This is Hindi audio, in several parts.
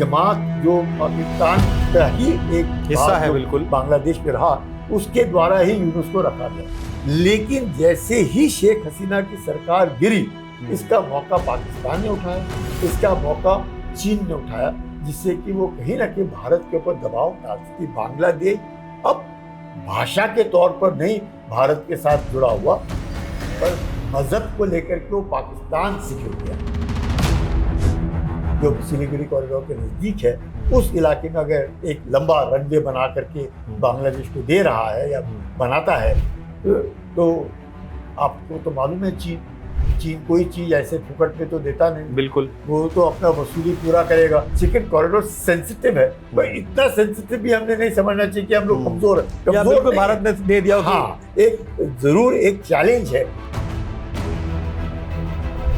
जमात जो पाकिस्तान का ही एक हिस्सा है, जो बिल्कुल बांग्लादेश में रहा, उसके द्वारा ही यूनेस्को रखा गया। लेकिन जैसे ही शेख हसीना की सरकार गिरी, इसका मौका पाकिस्तान ने उठाया, इसका मौका चीन ने उठाया, जिससे कि वो कहीं ना कहीं भारत के ऊपर दबाव डालती थी। बांग्लादेश अब भाषा के तौर पर नहीं भारत के साथ जुड़ा हुआ, पर मजहब को लेकर के वो पाकिस्तान से जुड़ गया। जो सिलीगुड़ी कॉरिडोर के नज़दीक है, उस इलाके में अगर एक लंबा रनवे बना करके बांग्लादेश को दे रहा है या बनाता है, तो आपको तो मालूम है चीन कोई चीज ऐसे फुकट में तो देता नहीं, बिल्कुल, वो तो अपना वसूली पूरा करेगा। सेकंड कॉरिडोर सेंसिटिव है, पर इतना सेंसिटिव भी हमने नहीं समझना चाहिए कि हम लोग कमजोर बिल्कुल भारत ने दे दिया। हाँ, एक जरूर एक चैलेंज है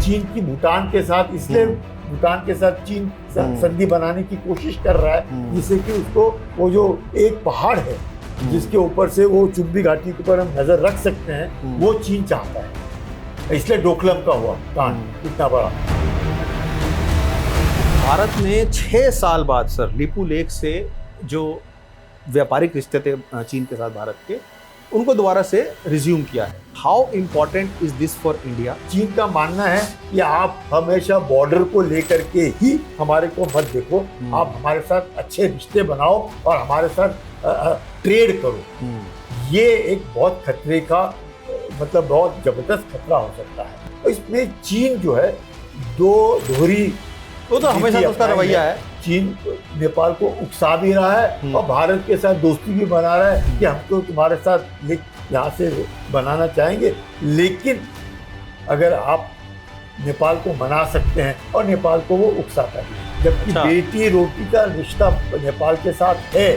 चीन की भूटान के साथ, इसलिए भूटान के साथ चीन संधि बनाने की कोशिश कर रहा है, जिससे कि उसको वो जो एक पहाड़ है जिसके ऊपर से वो चुंबी घाटी के ऊपर हम नजर रख सकते हैं, वो चीन चाहता है। इसलिए डोकलम का हुआ कांड इतना बड़ा। भारत ने 6 साल बाद सर लिपू लेक से जो व्यापारिक रिश्ते थे चीन के साथ भारत के, उनको दोबारा से रिज्यूम किया है। How important is this for India? चीन का मानना है कि आप हमेशा बॉर्डर को लेकर के ही हमारे को मत देखो, आप हमारे साथ अच्छे रिश्ते बनाओ और हमारे साथ ट्रेड करो। ये एक बहुत खतरे का मतलब बहुत जबरदस्त खतरा हो सकता है। इसमें चीन जो है दोहरी, वो तो हमेशा तो उसका रवैया है। चीन नेपाल को उकसा भी रहा है और भारत के साथ दोस्ती भी बना रहा है कि हम तो तुम्हारे साथ यहाँ से बनाना चाहेंगे, लेकिन अगर आप नेपाल को मना सकते हैं, और नेपाल को वो उकसाता है। जबकि बेटी रोटी का रिश्ता नेपाल के साथ है,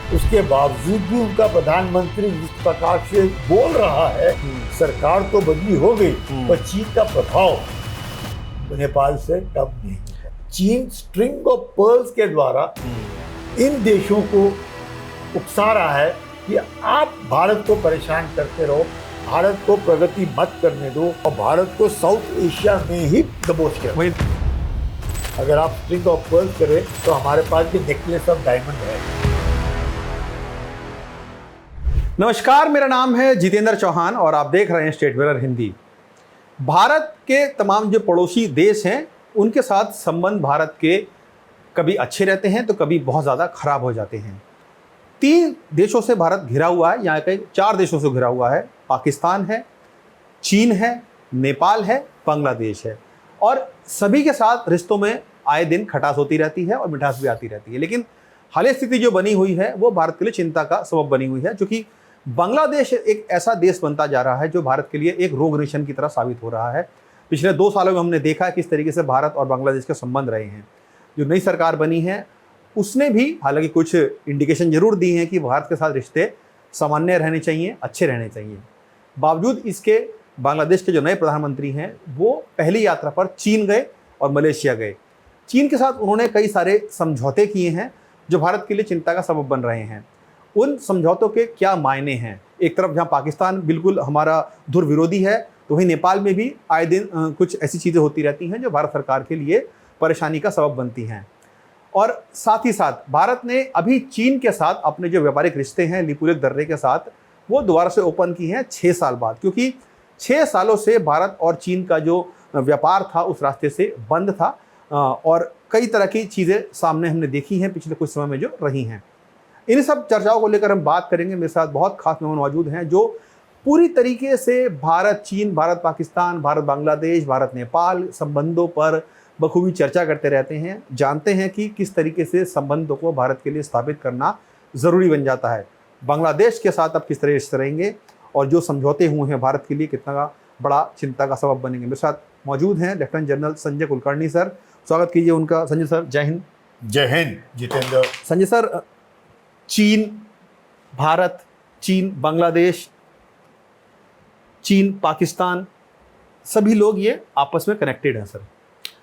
उसके बावजूद भी उनका प्रधानमंत्री जिस प्रकार से बोल रहा है, सरकार तो बदली हो गई पर चीन का प्रभाव नेपाल से कम नहीं है। चीन स्ट्रिंग ऑफ पर्ल्स के द्वारा इन देशों को उकसा रहा है कि आप भारत को परेशान करते रहो, भारत को प्रगति मत करने दो और भारत को साउथ एशिया में ही दबोच कर। अगर आप स्ट्रिंग ऑफ पर्ल्स करें तो हमारे पास भी नेकलेस ऑफ डायमंड है। नमस्कार, मेरा नाम है जितेंद्र चौहान और आप देख रहे हैं स्टेट मिरर हिंदी। भारत के तमाम जो पड़ोसी देश हैं, उनके साथ संबंध भारत के कभी अच्छे रहते हैं तो कभी बहुत ज़्यादा खराब हो जाते हैं। 3 देशों से भारत घिरा हुआ है, यहाँ के 4 देशों से घिरा हुआ है। पाकिस्तान है, चीन है, नेपाल है, बांग्लादेश है, और सभी के साथ रिश्तों में आए दिन खटास होती रहती है और मिठास भी आती रहती है। लेकिन हालिया स्थिति जो बनी हुई है वो भारत के लिए चिंता का सबब बनी हुई है, क्योंकि बांग्लादेश एक ऐसा देश बनता जा रहा है जो भारत के लिए एक रोग नेशन की तरह साबित हो रहा है। पिछले 2 सालों में हमने देखा किस तरीके से भारत और बांग्लादेश के संबंध रहे हैं। जो नई सरकार बनी है उसने भी हालांकि कुछ इंडिकेशन जरूर दी हैं कि भारत के साथ रिश्ते सामान्य रहने चाहिए, अच्छे रहने चाहिए। बावजूद इसके बांग्लादेश के जो नए प्रधानमंत्री हैं वो पहली यात्रा पर चीन गए और मलेशिया गए। चीन के साथ उन्होंने कई सारे समझौते किए हैं जो भारत के लिए चिंता का सबब बन रहे हैं। उन समझौतों के क्या मायने हैं? एक तरफ जहां पाकिस्तान बिल्कुल हमारा धुर विरोधी है, तो वहीं नेपाल में भी आए दिन कुछ ऐसी चीज़ें होती रहती हैं जो भारत सरकार के लिए परेशानी का सबब बनती हैं। और साथ ही साथ भारत ने अभी चीन के साथ अपने जो व्यापारिक रिश्ते हैं लिपू लेक दर्रे के साथ, वो दोबारा से ओपन की हैं 6 साल बाद, क्योंकि 6 सालों से भारत और चीन का जो व्यापार था उस रास्ते से बंद था और कई तरह की चीज़ें सामने हमने देखी हैं पिछले कुछ समय में जो रही हैं। इन सब चर्चाओं को लेकर हम बात करेंगे। मेरे साथ बहुत खास मेहमान मौजूद हैं जो पूरी तरीके से भारत चीन, भारत पाकिस्तान, भारत बांग्लादेश, भारत नेपाल संबंधों पर बखूबी चर्चा करते रहते हैं, जानते हैं कि किस तरीके से संबंधों को भारत के लिए स्थापित करना ज़रूरी बन जाता है। बांग्लादेश के साथ अब किस तरह से रहेंगे और जो समझौते हुए हैं भारत के लिए कितना बड़ा चिंता का सबब बनेंगे। मेरे साथ मौजूद हैं lieutenant general Sanjay Kulkarni sir, स्वागत कीजिए उनका। संजय सर, जय हिंद। जय हिंद जितेंद्र। संजय सर, चीन, भारत, चीन, बांग्लादेश, चीन, पाकिस्तान, सभी लोग ये आपस में कनेक्टेड हैं सर,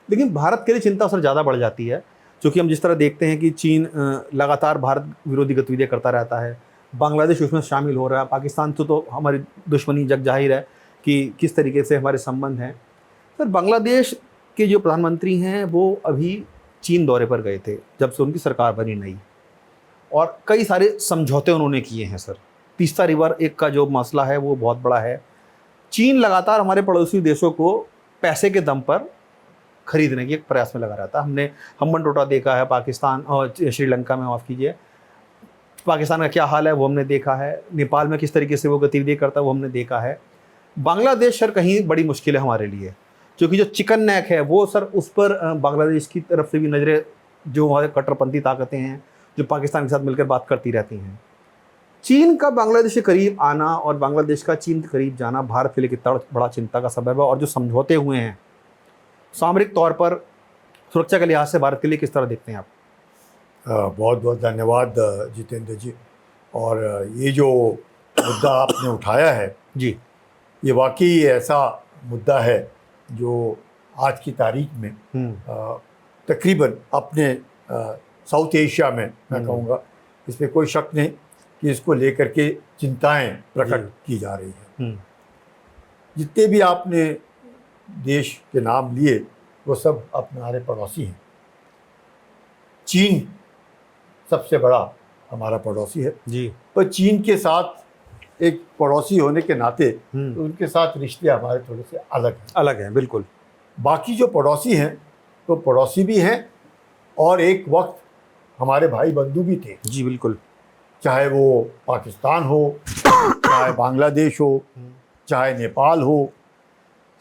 लेकिन भारत के लिए चिंता सर ज़्यादा बढ़ जाती है, क्योंकि हम जिस तरह देखते हैं कि चीन लगातार भारत विरोधी गतिविधियाँ करता रहता है, बांग्लादेश उसमें शामिल हो रहा है, पाकिस्तान तो हमारी दुश्मनी जग जाहिर है कि किस तरीके से हमारे संबंध हैं। सर, बांग्लादेश के जो प्रधानमंत्री हैं वो अभी चीन दौरे पर गए थे जब से उनकी सरकार बनी नई, और कई सारे समझौते उन्होंने किए हैं सर। तीस्ता रिवर एक का जो मसला है वो बहुत बड़ा है। चीन लगातार हमारे पड़ोसी देशों को पैसे के दम पर खरीदने के एक प्रयास में लगा रहता है। हमने हम्बन टोटा देखा है पाकिस्तान और श्रीलंका में, माफ़ कीजिए, पाकिस्तान का क्या हाल है वो हमने देखा है। नेपाल में किस तरीके से वो गतिविधि करता है वो हमने देखा है। बांग्लादेश सर कहीं बड़ी मुश्किल है हमारे लिए, क्योंकि जो चिकन नेक है वो सर उस पर बांग्लादेश की तरफ से भी नज़रें, जो हमारे कट्टरपंथी ताकतें हैं जो पाकिस्तान के साथ मिलकर बात करती रहती हैं। चीन का बांग्लादेश के करीब आना और बांग्लादेश का चीन के करीब जाना भारत के लिए कितना बड़ा चिंता का सबब है, और जो समझौते हुए हैं सामरिक तौर पर सुरक्षा के लिहाज से भारत के लिए किस तरह देखते हैं आप? बहुत बहुत धन्यवाद जितेंद्र जी। और ये जो मुद्दा आपने उठाया है जी, ये वाकई ऐसा मुद्दा है जो आज की तारीख में तकरीबन अपने साउथ एशिया में, मैं कहूँगा इसमें कोई शक नहीं कि इसको लेकर के चिंताएं प्रकट की जा रही हैं। जितने भी आपने देश के नाम लिए वो सब हमारे पड़ोसी हैं। चीन सबसे बड़ा हमारा पड़ोसी है जी, पर चीन के साथ एक पड़ोसी होने के नाते तो उनके साथ रिश्ते हमारे थोड़े से अलग हैं। बिल्कुल। बाकी जो पड़ोसी हैं तो पड़ोसी भी हैं और एक वक्त हमारे भाई बंधु भी थे। जी बिल्कुल। चाहे वो पाकिस्तान हो, चाहे बांग्लादेश हो, चाहे नेपाल हो,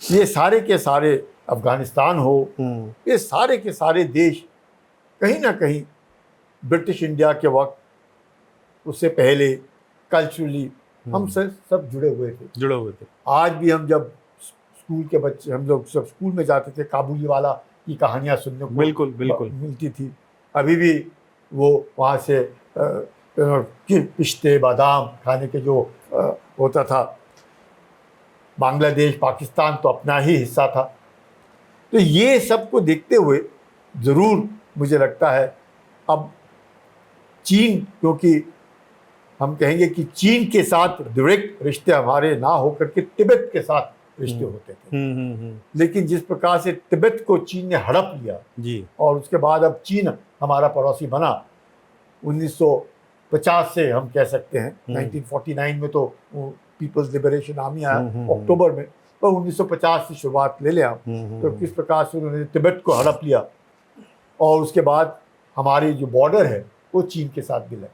ये सारे के सारे, अफगानिस्तान हो, ये सारे के सारे देश कहीं ना कहीं ब्रिटिश इंडिया के वक्त, उससे पहले कल्चरली हम सब जुड़े हुए थे। आज भी हम जब स्कूल के बच्चे, हम लोग सब स्कूल में जाते थे, काबुली वाला की कहानियाँ सुनने को बिल्कुल मिलती थी। अभी भी वो वहाँ से पिस्ते बादाम खाने के जो होता था। बांग्लादेश, पाकिस्तान तो अपना ही हिस्सा था। तो ये सब को देखते हुए ज़रूर मुझे लगता है अब चीन, क्योंकि हम कहेंगे कि चीन के साथ डायरेक्ट रिश्ते हमारे ना होकर के तिब्बत के साथ रिश्ते होते थे, लेकिन जिस प्रकार से तिब्बत को चीन ने हड़प लिया जी, और उसके बाद अब चीन हमारा पड़ोसी बना। 1950 से हम कह सकते हैं, 1949 में तो पीपल्स लिबरेशन आर्मी आया अक्टूबर में, पर 1950 से शुरुआत ले लिया तो किस प्रकार से उन्होंने तिब्बत को हड़प लिया और उसके बाद हमारी जो बॉर्डर है वो चीन के साथ भी लग गई।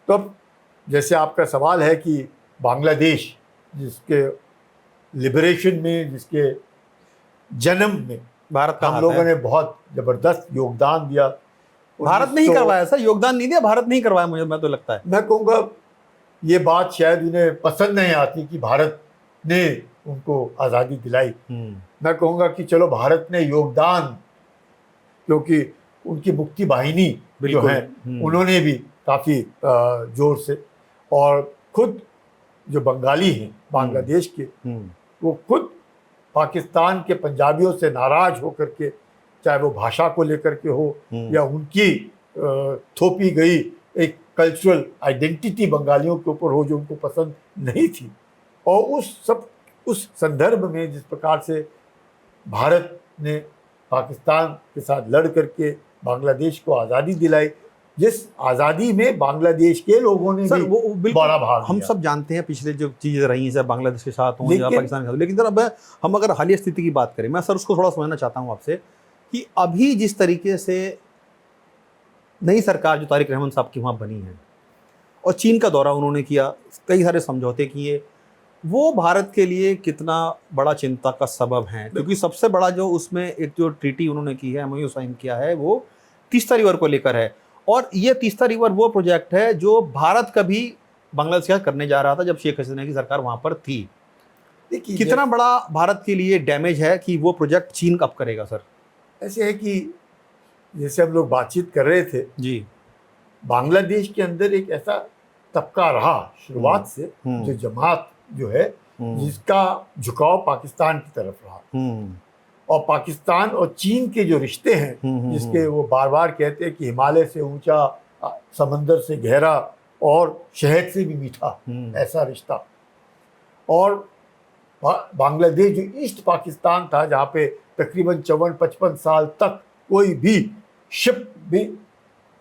तो अब जैसे आपका सवाल है कि बांग्लादेश, जिसके लिबरेशन में, जिसके जन्म में भारत हम लोगों ने बहुत ज़बरदस्त योगदान दिया। भारत नहीं करवाया सर, योगदान नहीं दिया, भारत नहीं करवाया, मुझे मैं तो लगता है। मैं कहूँगा ये बात शायद उन्हें पसंद नहीं आती कि भारत ने उनको आज़ादी दिलाई। मैं कहूँगा कि चलो भारत ने योगदान, क्योंकि उनकी मुक्ति वाहिनी जो है उन्होंने भी काफ़ी जोर से, और खुद जो बंगाली हैं बांग्लादेश के, वो खुद पाकिस्तान के पंजाबियों से नाराज़ होकर के, चाहे वो भाषा को लेकर के हो या उनकी थोपी गई एक कल्चरल आइडेंटिटी बंगालियों के ऊपर हो जो उनको पसंद नहीं थी, और उस संदर्भ में जिस प्रकार से भारत ने पाकिस्तान के साथ लड़ करके बांग्लादेश को आज़ादी दिलाई, जिस आज़ादी में बांग्लादेश के लोगों ने भी वो बड़ा भाग हम लिया। सब जानते हैं पिछले जो चीज़ें रही हैं, चाहे बांग्लादेश के साथ हों या पाकिस्तान के साथ, लेकिन सर अब हम अगर हालिया स्थिति की बात करें, मैं सर उसको थोड़ा समझना चाहता हूँ आपसे कि अभी जिस तरीके से नई सरकार जो तारिक रहमान साहब की वहाँ बनी है और चीन का दौरा उन्होंने किया, कई सारे समझौते किए, वो भारत के लिए कितना बड़ा चिंता का सबब है? क्योंकि सबसे बड़ा जो उसमें एक जो ट्रीटी उन्होंने की है, एमओयू साइन किया है, वो तीस्ता रिवर को लेकर है, और ये तीस्ता रिवर वो प्रोजेक्ट है जो भारत कभी बांग्लादेश के साथ करने जा रहा था जब शेख हसीना की सरकार वहाँ पर थी। कितना बड़ा भारत के लिए डैमेज है कि वो प्रोजेक्ट चीन कब करेगा सर? ऐसे है कि जैसे हम लोग बातचीत कर रहे थे जी, बांग्लादेश के अंदर एक ऐसा तबका रहा शुरुआत से, जो जमात जो है जिसका झुकाव पाकिस्तान की तरफ रहा, और पाकिस्तान और चीन के जो रिश्ते हैं, जिसके वो बार बार कहते हैं कि हिमालय से ऊंचा, समंदर से गहरा और शहद से भी मीठा, ऐसा रिश्ता। और बांग्लादेश जो ईस्ट पाकिस्तान था, जहाँ पे तकरीबन 54-55 साल तक कोई भी शिप भी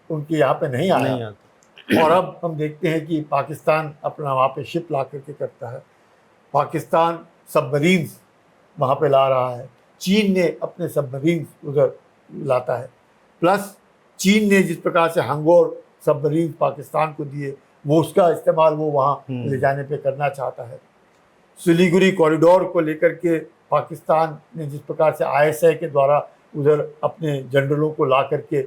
उनके यहाँ पे नहीं नहीं आया। आता। और अब हम देखते हैं कि पाकिस्तान अपना वहाँ पे शिप ला करके करता है, पाकिस्तान सबमरीन्स वहाँ पे ला रहा है, चीन ने अपने सबमरीन्स उधर लाता है, प्लस चीन ने जिस प्रकार से हंगोर सबमरीन पाकिस्तान को दिए, वो उसका इस्तेमाल वो वहाँ ले जाने पे करना चाहता है। सिलीगुड़ी कॉरिडोर को लेकर के पाकिस्तान ने जिस प्रकार से ISI के द्वारा उधर अपने जनरलों को ला करके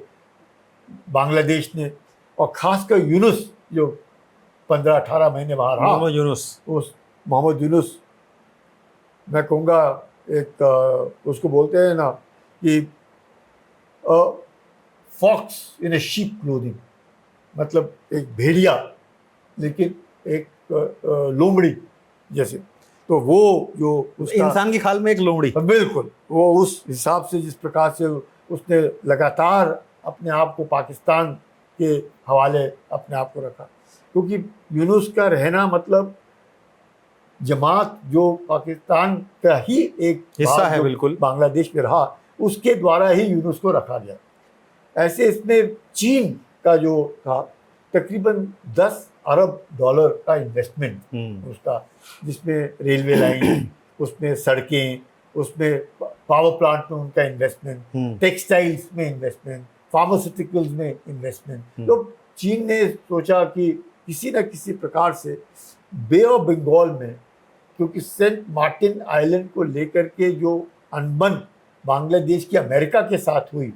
बांग्लादेश ने, और खासकर यूनुस जो 15-18 महीने वहाँ रहा, मोहम्मद यूनुस, उस मोहम्मद यूनुस, मैं कहूँगा एक उसको बोलते हैं ना कि fox in a sheep clothing, मतलब एक भेड़िया लेकिन एक लोमड़ी जैसे। तो वो जो उसका इंसान की खाल में एक लोमड़ी, बिल्कुल वो उस हिसाब से जिस प्रकार से उसने लगातार अपने आप को पाकिस्तान के हवाले अपने आप को रखा, क्योंकि यूनुस का रहना मतलब जमात जो पाकिस्तान का ही एक हिस्सा भाग है, जो बिल्कुल बांग्लादेश में रहा, उसके द्वारा ही यूनुस को रखा गया। ऐसे इसमें चीन का जो था तकरीबन 10 अरब डॉलर का इन्वेस्टमेंट उसका, जिसमें रेलवे लाइन, उसमें सड़कें, उसमें पावर प्लांट में उनका इन्वेस्टमेंट, टेक्सटाइल्स में इन्वेस्टमेंट, फार्मास्यूटिकल्स में इन्वेस्टमेंट। तो चीन ने सोचा कि किसी न किसी प्रकार से बे ऑफ बंगाल में, क्योंकि सेंट मार्टिन आइलैंड को लेकर के जो अनबन बांग्लादेश की अमेरिका के साथ हुई,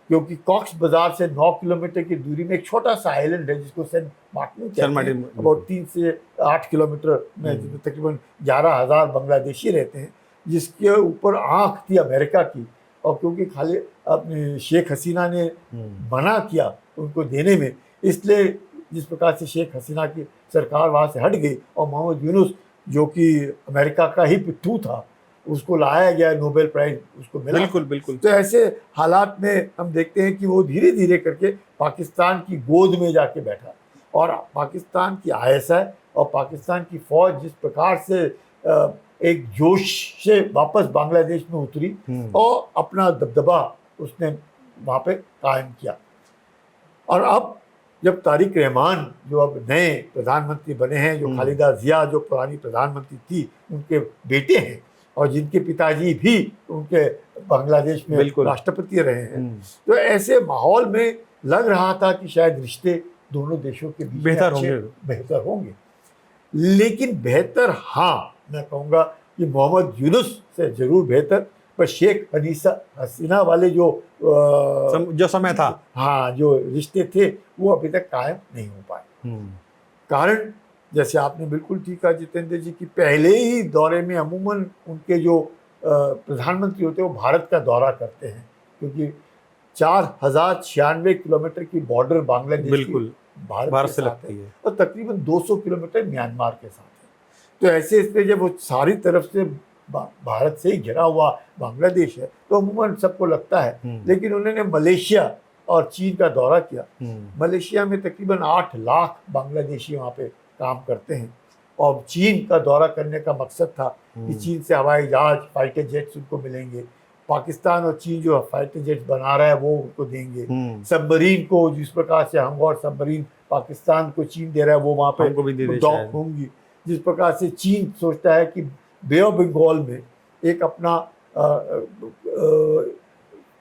क्योंकि कॉक्स बाजार से 9 किलोमीटर की दूरी में एक छोटा सा आइलैंड है जिसको सेंट मार्टिन कहते हैं, about 3 से 8 किलोमीटर में, जिसमें तकरीबन 11,000 बांग्लादेशी रहते हैं, जिसके ऊपर आंख थी अमेरिका की। और क्योंकि खाली अपने शेख हसीना ने मना किया उनको देने में, इसलिए जिस प्रकार से शेख हसीना की सरकार वहाँ से हट गई और मोहम्मद यूनुस जो कि अमेरिका का ही पिट्ठू था, उसको लाया गया, नोबेल प्राइज उसको मिला। बिल्कुल बिल्कुल। तो ऐसे हालात में हम देखते हैं कि वो धीरे धीरे करके पाकिस्तान की गोद में जाके बैठा, और पाकिस्तान की ISI और पाकिस्तान की फौज जिस प्रकार से एक जोश से वापस बांग्लादेश में उतरी और अपना दबदबा उसने वहाँ पे कायम किया। और अब जब तारिक रहमान जो अब नए प्रधानमंत्री बने हैं, जो खालिदा जिया जो पुरानी प्रधानमंत्री थी उनके बेटे हैं, और जिनके पिताजी भी उनके बांग्लादेश में राष्ट्रपति रहे हैं, तो ऐसे माहौल में लग रहा था कि शायद रिश्ते दोनों देशों के बीच बेहतर होंगे। लेकिन बेहतर, हाँ मैं कहूँगा कि मोहम्मद यूनुस से जरूर बेहतर, पर शेख हसीना वाले जो समय था, हाँ जो रिश्ते थे वो अभी तक कायम नहीं हो पाए। कारण जैसे आपने बिल्कुल ठीक कहा जितेंद्र जी की, पहले ही दौरे में अमूमन उनके जो प्रधानमंत्री होते हैं वो भारत का दौरा करते हैं, क्योंकि 4096 किलोमीटर की बॉर्डर बांग्लादेश की भारत से लगती है, और तकरीबन 200 किलोमीटर म्यांमार के साथ है। तो ऐसे इसमें जब वो सारी तरफ से भारत से ही घिरा हुआ बांग्लादेश है, तो अमूमन सबको लगता है। लेकिन उन्होंने मलेशिया और चीन का दौरा किया। मलेशिया में तकरीबन 8 लाख बांग्लादेशी वहाँ पे काम करते हैं, और चीन का दौरा करने का मकसद था कि चीन से हवाई जहाज, फाइटर जेट्स उनको मिलेंगे, पाकिस्तान और चीन जो फाइटर जेट्स बना रहा है वो उनको देंगे, सबमरीन को जिस प्रकार से हंगोर सबमरीन पाकिस्तान को चीन दे रहा है वो वहाँ पे डॉक होंगी, जिस प्रकार से चीन सोचता है कि बे ऑफ बंगाल में एक अपना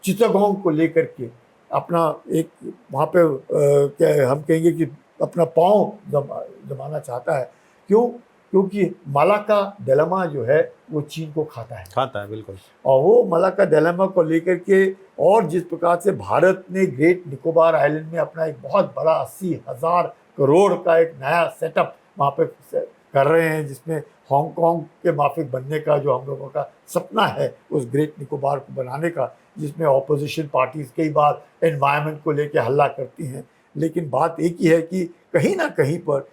चित्तगोंग को लेकर के अपना एक वहाँ पे क्या हम कहेंगे कि अपना पाँव जमाना चाहता है। क्यों? क्योंकि मलाक्का डिलेमा जो है वो चीन को खाता है बिल्कुल। और वो मलाक्का डिलेमा को लेकर के, और जिस प्रकार से भारत ने ग्रेट निकोबार आइलैंड में अपना एक बहुत बड़ा 80,000 करोड़ का एक नया सेटअप वहाँ पे कर रहे हैं, जिसमें हांगकांग के माफिक बनने का जो हम लोगों का सपना है उस ग्रेट निकोबार को बनाने का, जिसमें ऑपोजिशन पार्टीज कई बार एनवायरनमेंट को लेकर हल्ला करती हैं। लेकिन बात एक ही है कि कहीं ना कहीं पर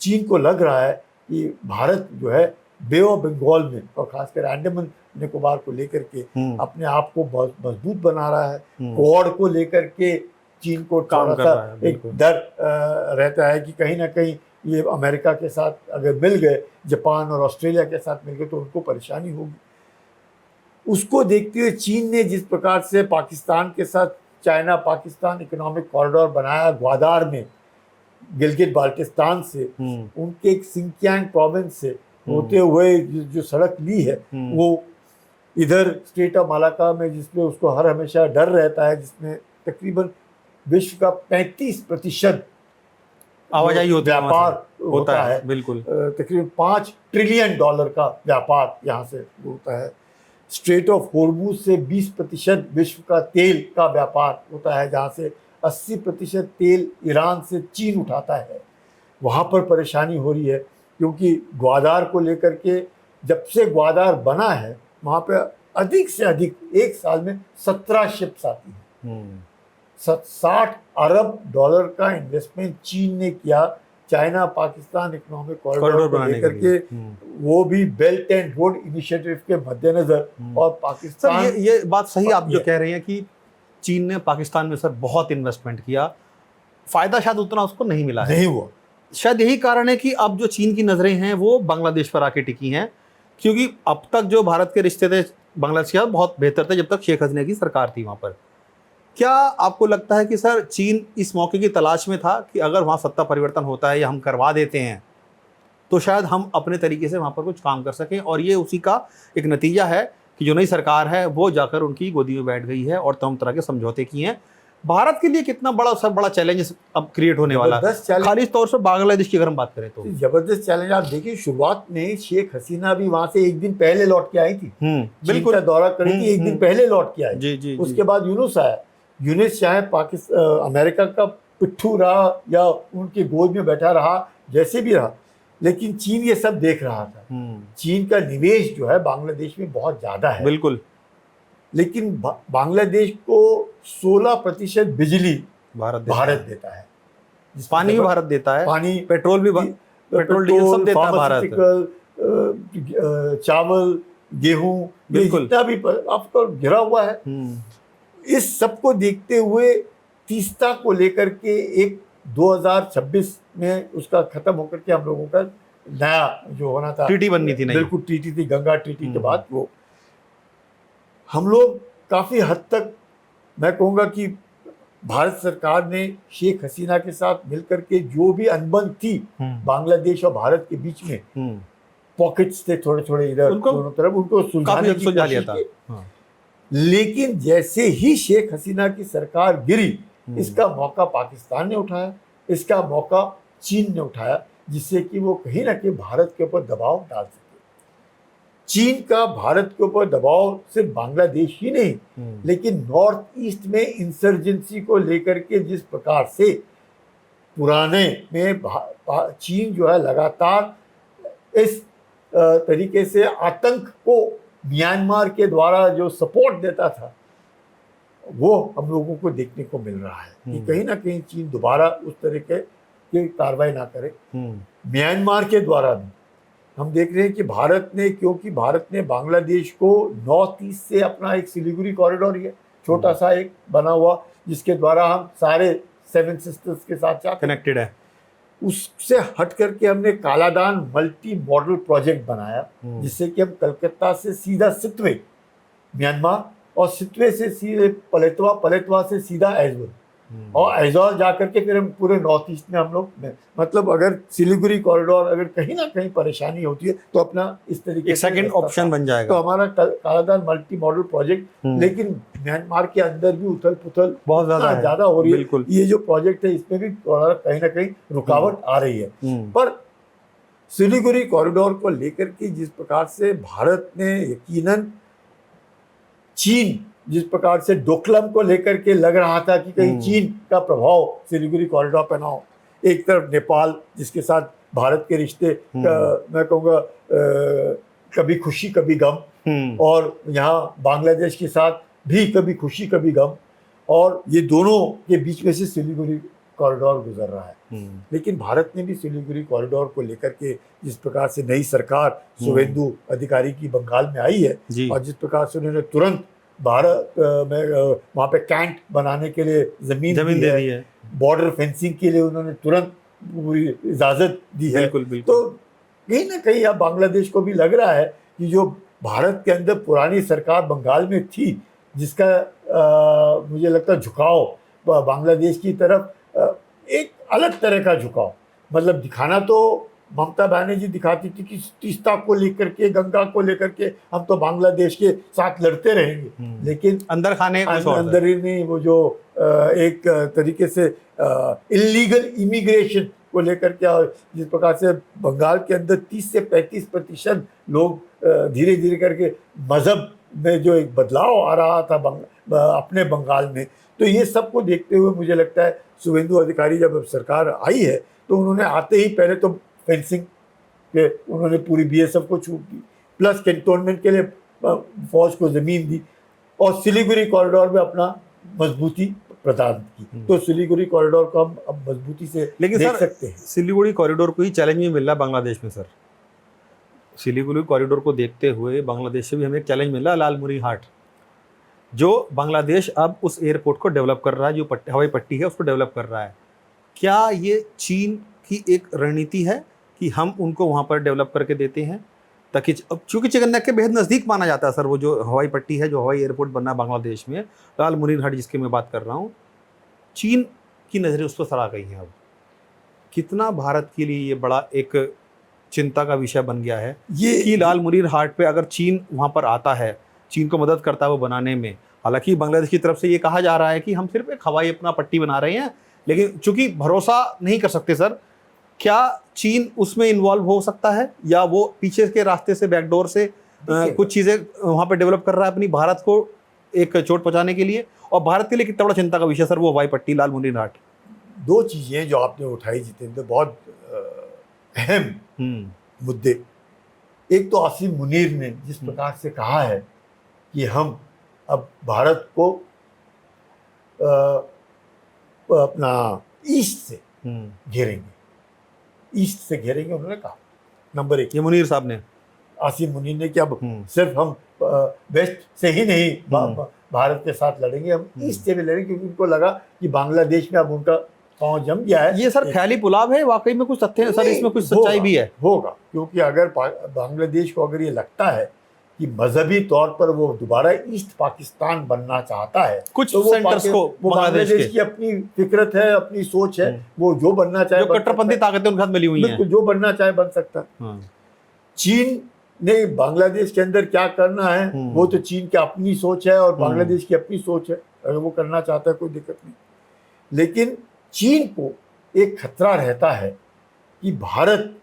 चीन को लग रहा है कि भारत जो है बे ऑफ बंगाल में और खासकर अंडमान निकोबार को लेकर के अपने आप को बहुत मजबूत बना रहा है। क्वाड को लेकर के चीन को थोड़ा सा एक डर रहता है कि कहीं ना कहीं ये अमेरिका के साथ अगर मिल गए, जापान और ऑस्ट्रेलिया के साथ मिल गए तो उनको परेशानी होगी। उसको देखते हुए चीन ने जिस प्रकार से पाकिस्तान के साथ चाइना पाकिस्तान इकोनॉमिक कॉरिडोर बनाया ग्वादार में, गिलगित बाल्टिस्तान से उनके एक सिंकियांग प्रोविंस से होते हुए जो सड़क ली है, वो इधर स्टेट ऑफ मलाका में जिसमें उसको हर हमेशा डर रहता है, जिसमें तकरीबन विश्व का 35% आवाजाही व्यापार होता है। बिल्कुल तकरीबन $5 ट्रिलियन का व्यापार यहाँ से होता है। स्ट्रेट ऑफ हॉर्मुज से 20% विश्व का तेल का व्यापार होता है, जहाँ से 80% तेल ईरान से चीन उठाता है। वहाँ पर परेशानी हो रही है क्योंकि ग्वादार को लेकर के जब से ग्वादार बना है वहाँ पे अधिक से अधिक एक साल में 17 शिप्स आती हैं। 60 अरब डॉलर का इन्वेस्टमेंट चीन ने किया चाइना पाकिस्तान इकोनॉमिक कॉरिडोर को लेकर के, वो भी बेल्ट एंड रोड इनिशिएटिव के मद्देनजर। और पाकिस्तान ये बात सही आप जो कह रहे हैं कि चीन ने पाकिस्तान में सर बहुत इन्वेस्टमेंट किया, फायदा शायद उतना उसको नहीं मिला है, नहीं हुआ। शायद यही कारण है कि अब जो चीन की नजरें हैं वो बांग्लादेश पर आके टिकी हैं, क्योंकि अब तक जो भारत के रिश्ते थे बांग्लादेश के साथ बहुत बेहतर थे जब तक शेख हसीना की सरकार थी वहाँ पर। क्या आपको लगता है कि सर चीन इस मौके की तलाश में था कि अगर वहाँ सत्ता परिवर्तन होता है या हम करवा देते हैं तो शायद हम अपने तरीके से वहाँ पर कुछ काम कर सकें, और ये उसी का एक नतीजा है कि जो नई सरकार है वो जाकर उनकी गोदी में बैठ गई है और तमाम तरह के समझौते किए हैं। भारत के लिए कितना बड़ा चैलेंज अब क्रिएट होने वाला है, खालिश तौर पर बांग्लादेश की अगर हम बात करें तो जबरदस्त चैलेंज। आप देखिए शुरुआत में शेख हसीना भी वहां से एक दिन पहले लौट के आई थी, बिल्कुल का दौरा करी थी, एक दिन पहले लौट के आई। उसके बाद यूनुस आया, यूनुस चाहे पाकिस्तान अमेरिका का पिट्ठू रहा या उनके गोद में बैठा रहा, जैसे भी रहा, लेकिन चीन ये सब देख रहा था। चीन का निवेश जो है बांग्लादेश में बहुत ज्यादा है, बिल्कुल, लेकिन बांग्लादेश को 16% बिजली भारत देता है, पानी भी भारत देता है, पानी पेट्रोल भी पेट्रोल डीजल सब देता है भारत, चावल गेहूं जितना भी आपको घिरा हुआ है। इस सब को देखते हुए तीस्ता को लेकर के एक 2026 में उसका खत्म होकर के हम लोगों का नया जो होना था ट्रीटी बननी थी, नहीं बिल्कुल ट्रीटी थी, गंगा ट्रीटी के बाद वो हम लोग काफ़ी हद तक मैं कहूँगा कि भारत सरकार ने शेख हसीना के साथ मिलकर के जो भी अनबन थी बांग्लादेश और भारत के बीच में, पॉकेट्स थे थोड़े थोड़े इधर दोनों तरफ, उनको सुलझाने की कोशिश की। लेकिन जैसे ही शेख हसीना की सरकार गिरी, इसका मौका पाकिस्तान ने उठाया, इसका मौका चीन ने उठाया, जिससे कि वो कहीं ना कहीं भारत के ऊपर दबाव डाल सके। चीन का भारत के ऊपर दबाव सिर्फ बांग्लादेश ही नहीं, लेकिन नॉर्थ ईस्ट में इंसर्जेंसी को लेकर के जिस प्रकार से पुराने में चीन जो है लगातार इस तरीके से आतंक को म्यांमार के द्वारा जो सपोर्ट देता था, वो हम लोगों को देखने को मिल रहा है कि कहीं ना कहीं चीन दोबारा उस तरीके की कार्रवाई ना करे। म्यांमार के द्वारा भी हम देख रहे हैं कि भारत ने, क्योंकि भारत ने बांग्लादेश को नॉर्थ ईस्ट से अपना एक सिलीगुड़ी कॉरिडोर है, छोटा सा एक बना हुआ, जिसके द्वारा हम सारे 7 सिस्टर्स के साथ कनेक्टेड है। उससे हट करके हमने कालादान मल्टी मॉडल प्रोजेक्ट बनाया, जिससे कि हम कलकत्ता से सीधा सितवे म्यांमार और सितवे से सीधे पलेतवा, पलेतवा से सीधा ऐज़ोल और ऐज़ोल जाकर के फिर हम पूरे नॉर्थ ईस्ट में हम लोग मतलब अगर सिलीगुड़ी कॉरिडोर अगर कहीं ना कहीं परेशानी होती है तो अपना इस तरीके से सेकंड ऑप्शन बन जाएगा। तो हमारा कालादान मल्टी मॉडल प्रोजेक्ट, लेकिन म्यांमार के अंदर भी उथल पुथल बहुत ज्यादा हो रही है। ये जो प्रोजेक्ट है इसमें भी कहीं ना कहीं रुकावट आ रही है। पर सिलीगुड़ी कॉरिडोर को लेकर के जिस प्रकार से भारत ने यकीनन, चीन जिस प्रकार से डोकलम को लेकर के लग रहा था कि कहीं चीन का प्रभाव सिलीगुड़ी कॉरिडोर पर ना हो, एक तरफ नेपाल जिसके साथ भारत के रिश्ते मैं कहूँगा कभी खुशी कभी गम, और यहाँ बांग्लादेश के साथ भी कभी खुशी कभी गम, और ये दोनों के बीच में से सिलीगुड़ी कॉरिडोर गुजर रहा है। लेकिन भारत ने भी सिलीगुड़ी कॉरिडोर को लेकर के जिस प्रकार से नई सरकार शुभेंदु अधिकारी की बंगाल में आई है, और जिस प्रकार से उन्होंने तुरंत भारत में वहाँ पे कैंट बनाने के लिए जमीन दे दी है, बॉर्डर फेंसिंग के लिए उन्होंने तुरंत इजाज़त दी है। बिल्कुल। तो कहीं ना कहीं अब बांग्लादेश को भी लग रहा है कि जो भारत के अंदर पुरानी सरकार बंगाल में थी, जिसका मुझे लगता है झुकाव बांग्लादेश की तरफ एक अलग तरह का झुकाव, मतलब दिखाना तो ममता बनर्जी दिखाती थी कि तीस्ता को लेकर के, गंगा को लेकर के हम तो बांग्लादेश के साथ लड़ते रहेंगे, लेकिन अंदर खाने अंदर ही नहीं, वो जो एक तरीके से इलीगल इमिग्रेशन को लेकर के, और जिस प्रकार से बंगाल के अंदर 30 से 35% लोग धीरे धीरे करके मजहब में जो एक बदलाव आ रहा था अपने बंगाल में, तो ये सब को देखते हुए मुझे लगता है शुभेंदु अधिकारी जब सरकार आई है तो उन्होंने आते ही पहले तो फेंसिंग के उन्होंने पूरी बीएसएफ को छूट दी, प्लस कैंटोनमेंट के लिए फौज को ज़मीन दी, और सिलीगुड़ी कॉरिडोर में अपना मजबूती प्रदान की। तो सिलीगुड़ी कॉरिडोर को हम अब मजबूती से देख सकते हैं। सिलीगुड़ी कॉरिडोर को ही चैलेंज भी मिल रहा है बांग्लादेश में सर। सिलीगुड़ी कॉरिडोर को देखते हुए बांग्लादेश से भी हमें एक चैलेंज मिल रहा है, लालमुरी हाट, जो बांग्लादेश अब उस एयरपोर्ट को डेवलप कर रहा है, जो हवाई पट्टी है उसको डेवलप कर रहा है। क्या ये चीन की एक रणनीति है कि हम उनको वहाँ पर डेवलप करके देते हैं, ताकि अब चूँकि चिकन के बेहद नज़दीक माना जाता है सर वो जो हवाई पट्टी है, जो हवाई एयरपोर्ट बनना है बांग्लादेश में, लालमुरीन हाट जिसकी मैं बात कर रहा हूँ, चीन की नज़रें उस पर सड़ा गई हैं। अब कितना भारत के लिए ये बड़ा एक चिंता का विषय बन गया है ये कि लालमुरीन हाट पे अगर चीन वहाँ पर आता है, चीन को मदद करता है वो बनाने में। हालांकि बांग्लादेश की तरफ से ये कहा जा रहा है कि हम सिर्फ एक हवाई अपना पट्टी बना रहे हैं, लेकिन चूंकि भरोसा नहीं कर सकते सर, क्या चीन उसमें इन्वॉल्व हो सकता है या वो पीछे के रास्ते से बैकडोर से कुछ चीज़ें वहाँ पे डेवलप कर रहा है अपनी भारत को एक चोट पहुँचाने के लिए? और भारत के लिए कितना बड़ा चिंता का विषय सर वो हवाई पट्टी लालमुरीन हाट। दो चीज़ें जो आपने उठाई जितेंद्र, बहुत अहम मुद्दे। एक तो आसिम मुनीर ने जिस प्रकार से कहा है कि हम अब भारत को अपना ईस्ट से घेरेंगे, ईस्ट से घेरेंगे, उन्होंने कहा नंबर एक। ये मुनीर साहब ने, आसिम मुनीर ने, कि अब सिर्फ हम वेस्ट से ही नहीं भारत के साथ लड़ेंगे, हम ईस्ट से भी लड़ेंगे, क्योंकि उनको लगा कि बांग्लादेश में अब उनका पाँव जम गया है। ये सर ख्याली पुलाव है, वाकई में कुछ तथ्य है सर, इसमें कुछ सच्चाई भी है? होगा, क्योंकि अगर बांग्लादेश को अगर ये लगता है कि मजहबी तौर पर वो दोबारा ईस्ट पाकिस्तान बनना चाहता है, कुछ तो सेंटर्स को वो बांग्लादेश की अपनी फिक्रत है, अपनी सोच है, वो जो बनना चाहे, जो कट्टरपंथी ताकतें उनके साथ मिली हुई हैं, जो बनना चाहे बन सकता है। चीन ने बांग्लादेश के अंदर क्या करना है वो तो चीन की अपनी सोच है और बांग्लादेश की अपनी सोच है, अगर वो करना चाहता है कोई दिक्कत नहीं। लेकिन चीन को एक खतरा रहता है कि भारत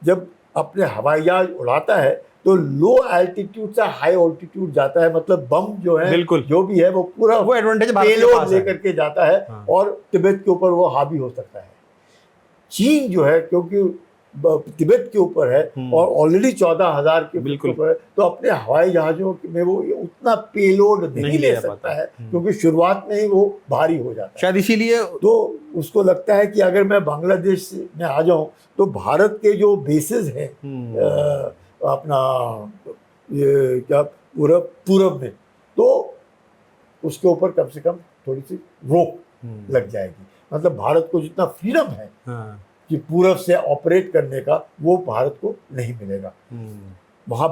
जब अपने हवाई जहाज उड़ाता है तो लो एल्टीट्यूड से हाई ऑल्टीट्यूड जाता है, मतलब बम जो है जो भी है वो पूरा वो एडवांटेज पेलोड लेकर के जाता है और तिब्बत के ऊपर वो हावी हो सकता है। चीन जो है क्योंकि तिब्बत के ऊपर है और ऑलरेडी 14,000 के ऊपर है, तो अपने हवाई जहाजों में वो उतना पेलोड नहीं ले सकता है, क्योंकि शुरुआत में ही वो भारी हो जाता है शायद, इसीलिए तो उसको लगता है कि अगर मैं बांग्लादेश में आ जाऊं तो भारत के जो बेसिस हैं अपना ये क्या पूरब में, तो उसके ऊपर कम से कम थोड़ी सी रोक लग जाएगी। मतलब भारत को जितना फ्रीडम है कि पूरब से ऑपरेट करने का, वो भारत को नहीं मिलेगा। वहाँ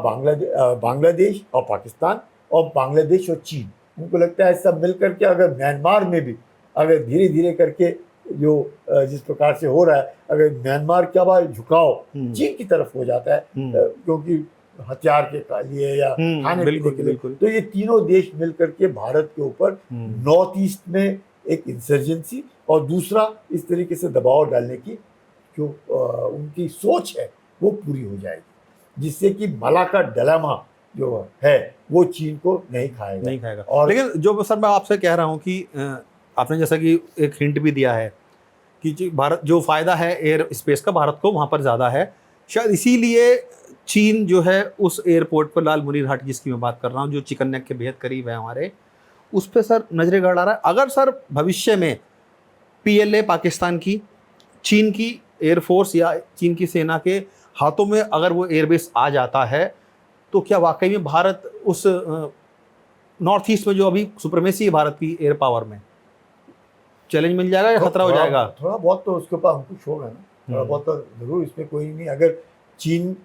बांग्लादेश और पाकिस्तान और बांग्लादेश और चीन, उनको लगता है सब मिलकर के अगर म्यांमार में भी अगर धीरे धीरे करके जो जिस प्रकार से हो रहा है, अगर म्यांमार का झुकाव चीन की तरफ हो जाता है क्योंकि हथियार के लिए या खाने पीने के लिए, तो ये तीनों देश मिलकर के भारत के ऊपर नॉर्थ ईस्ट में एक इंसर्जेंसी और दूसरा इस तरीके से दबाव डालने की जो उनकी सोच है वो पूरी हो जाएगी, जिससे कि मलाका डिलेमा जो है वो चीन को नहीं खाएगा। और लेकिन जो सर मैं आपसे कह रहा हूँ कि आपने जैसा कि एक हिंट भी दिया है कि भारत जो फ़ायदा है एयर स्पेस का भारत को वहाँ पर ज़्यादा है, शायद इसीलिए चीन जो है उस एयरपोर्ट पर लालमुरीन हाट जिसकी मैं बात कर रहा हूँ, जो चिकन नेक के बेहद करीब है हमारे, उस पर सर नजरें गड़ रहा है। अगर सर भविष्य में PLA पाकिस्तान की, चीन की एयरफोर्स या चीन की सेना के हाथों में अगर वो एयरबेस आ जाता है, तो क्या वाकई में भारत उस नॉर्थ ईस्ट में जो अभी सुप्रीमेसी है भारत की एयर पावर में, चैलेंज मिल जाएगा या खतरा हो जाएगा? थोड़ा बहुत तो उसके ऊपर अंकुश होगा ना, थोड़ा बहुत तो जरूर, इसमें कोई नहीं। अगर चीन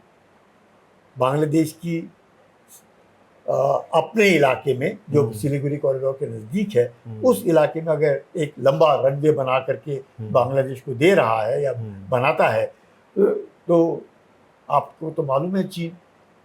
बांग्लादेश की अपने इलाके में जो सिलीगुड़ी कॉरिडोर के नज़दीक है उस इलाके में अगर एक लंबा रनवे बना करके बांग्लादेश को दे रहा है या बनाता है तो आपको तो मालूम है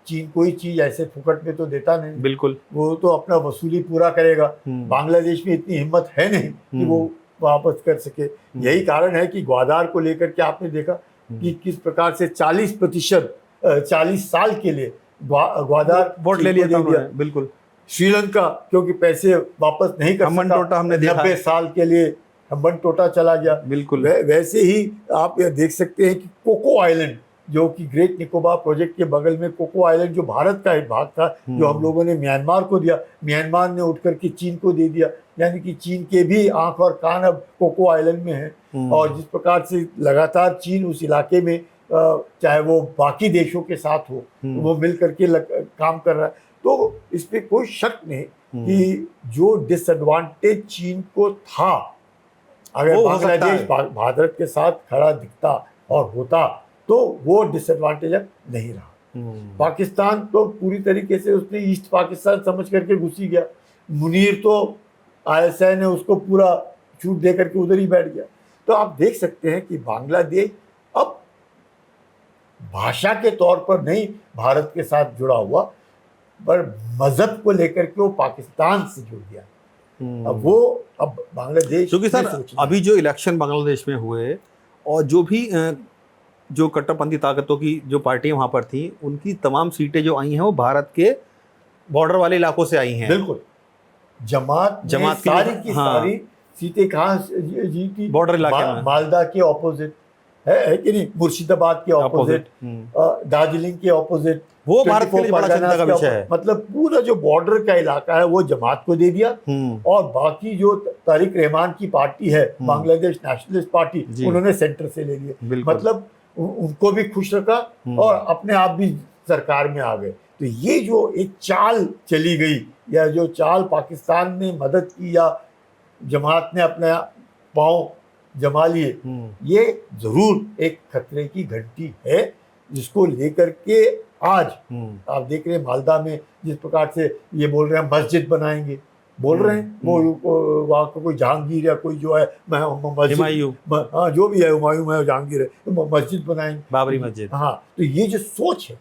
चीन कोई चीज़ ऐसे फुकट में तो देता नहीं। बिल्कुल, वो तो अपना वसूली पूरा करेगा। बांग्लादेश में इतनी हिम्मत है नहीं कि वो वापस कर सके। यही कारण है कि ग्वादार को लेकर के आपने देखा कि किस प्रकार से 40% 40 साल के लिए ग्वादार वोट ले लिया था उन्होंने। बिल्कुल, श्रीलंका क्योंकि पैसे वापस नहीं कर हम्बन सका, टोटा हमने देखा 90 साल के लिए हम्बन टोटा चला गया। बिल्कुल, वैसे ही आप ये देख सकते हैं कि कोको आइलैंड जो कि ग्रेट निकोबार प्रोजेक्ट के बगल में कोको आइलैंड जो भारत का एक भाग था जो हम लोगों ने म्यांमार को दिया, म्यांमार ने उठ करके चीन को दे दिया। यानी कि चीन के भी आंख और कान अब कोको आइलैंड में है। और जिस प्रकार से लगातार चीन उस इलाके में चाहे वो बाकी देशों के साथ हो वो मिल करके काम कर रहा है, तो इस पर कोई शक नहीं कि जो डिसएडवांटेज चीन को था, अगर बांग्लादेश भारत के साथ खड़ा दिखता और होता तो वो डिसएडवांटेज अब नहीं रहा। पाकिस्तान तो पूरी तरीके से उसने ईस्ट पाकिस्तान समझ करके घुसी गया। मुनीर तो ISI ने उसको पूरा छूट दे करके उधर ही बैठ गया। तो आप देख सकते हैं कि बांग्लादेश अब भाषा के तौर पर नहीं भारत के साथ जुड़ा हुआ, पर मजहब को लेकर के वो पाकिस्तान से जुड़ गया। अब बांग्लादेश, क्योंकि सर अभी जो इलेक्शन बांग्लादेश में हुए और जो भी जो कट्टरपंथी ताकतों की जो पार्टियां वहां पर थी उनकी तमाम सीटें जो आई हैं वो भारत के बॉर्डर वाले इलाकों से आई हैं। बिल्कुल, जमात सारी की सारी सीटें कहाँ जीती? बॉर्डर इलाके में, मालदा के ऑपोजिट है कि नहीं, मुर्शिदाबाद के ऑपोजिट, दार्जिलिंग के ऑपोजिट, वो भारत के लिए बड़ा चिंता का विषय है। मतलब पूरा जो बॉर्डर का इलाका है वो जमात को दे दिया और बाकी जो तारिक रहमान की पार्टी है बांग्लादेश नेशनलिस्ट पार्टी उन्होंने सेंटर से ले लिए। मतलब उनको भी खुश रखा और अपने आप भी सरकार में आ गए। तो ये जो एक चाल चली गई या जो चाल पाकिस्तान ने मदद की या जमात ने अपना पांव जमा लिए, ये जरूर एक खतरे की घंटी है जिसको लेकर के आज आप देख रहे हैं मालदा में जिस प्रकार से ये बोल रहे हैं मस्जिद बनाएंगे, बोल रहे हैं वो वहाँ का कोई जहांगीर या कोई जो है हाँ जो भी है हुमायूं है जहांगीर है तो मस्जिद बनाएंगे, बाबरी मस्जिद। हाँ, तो ये जो सोच है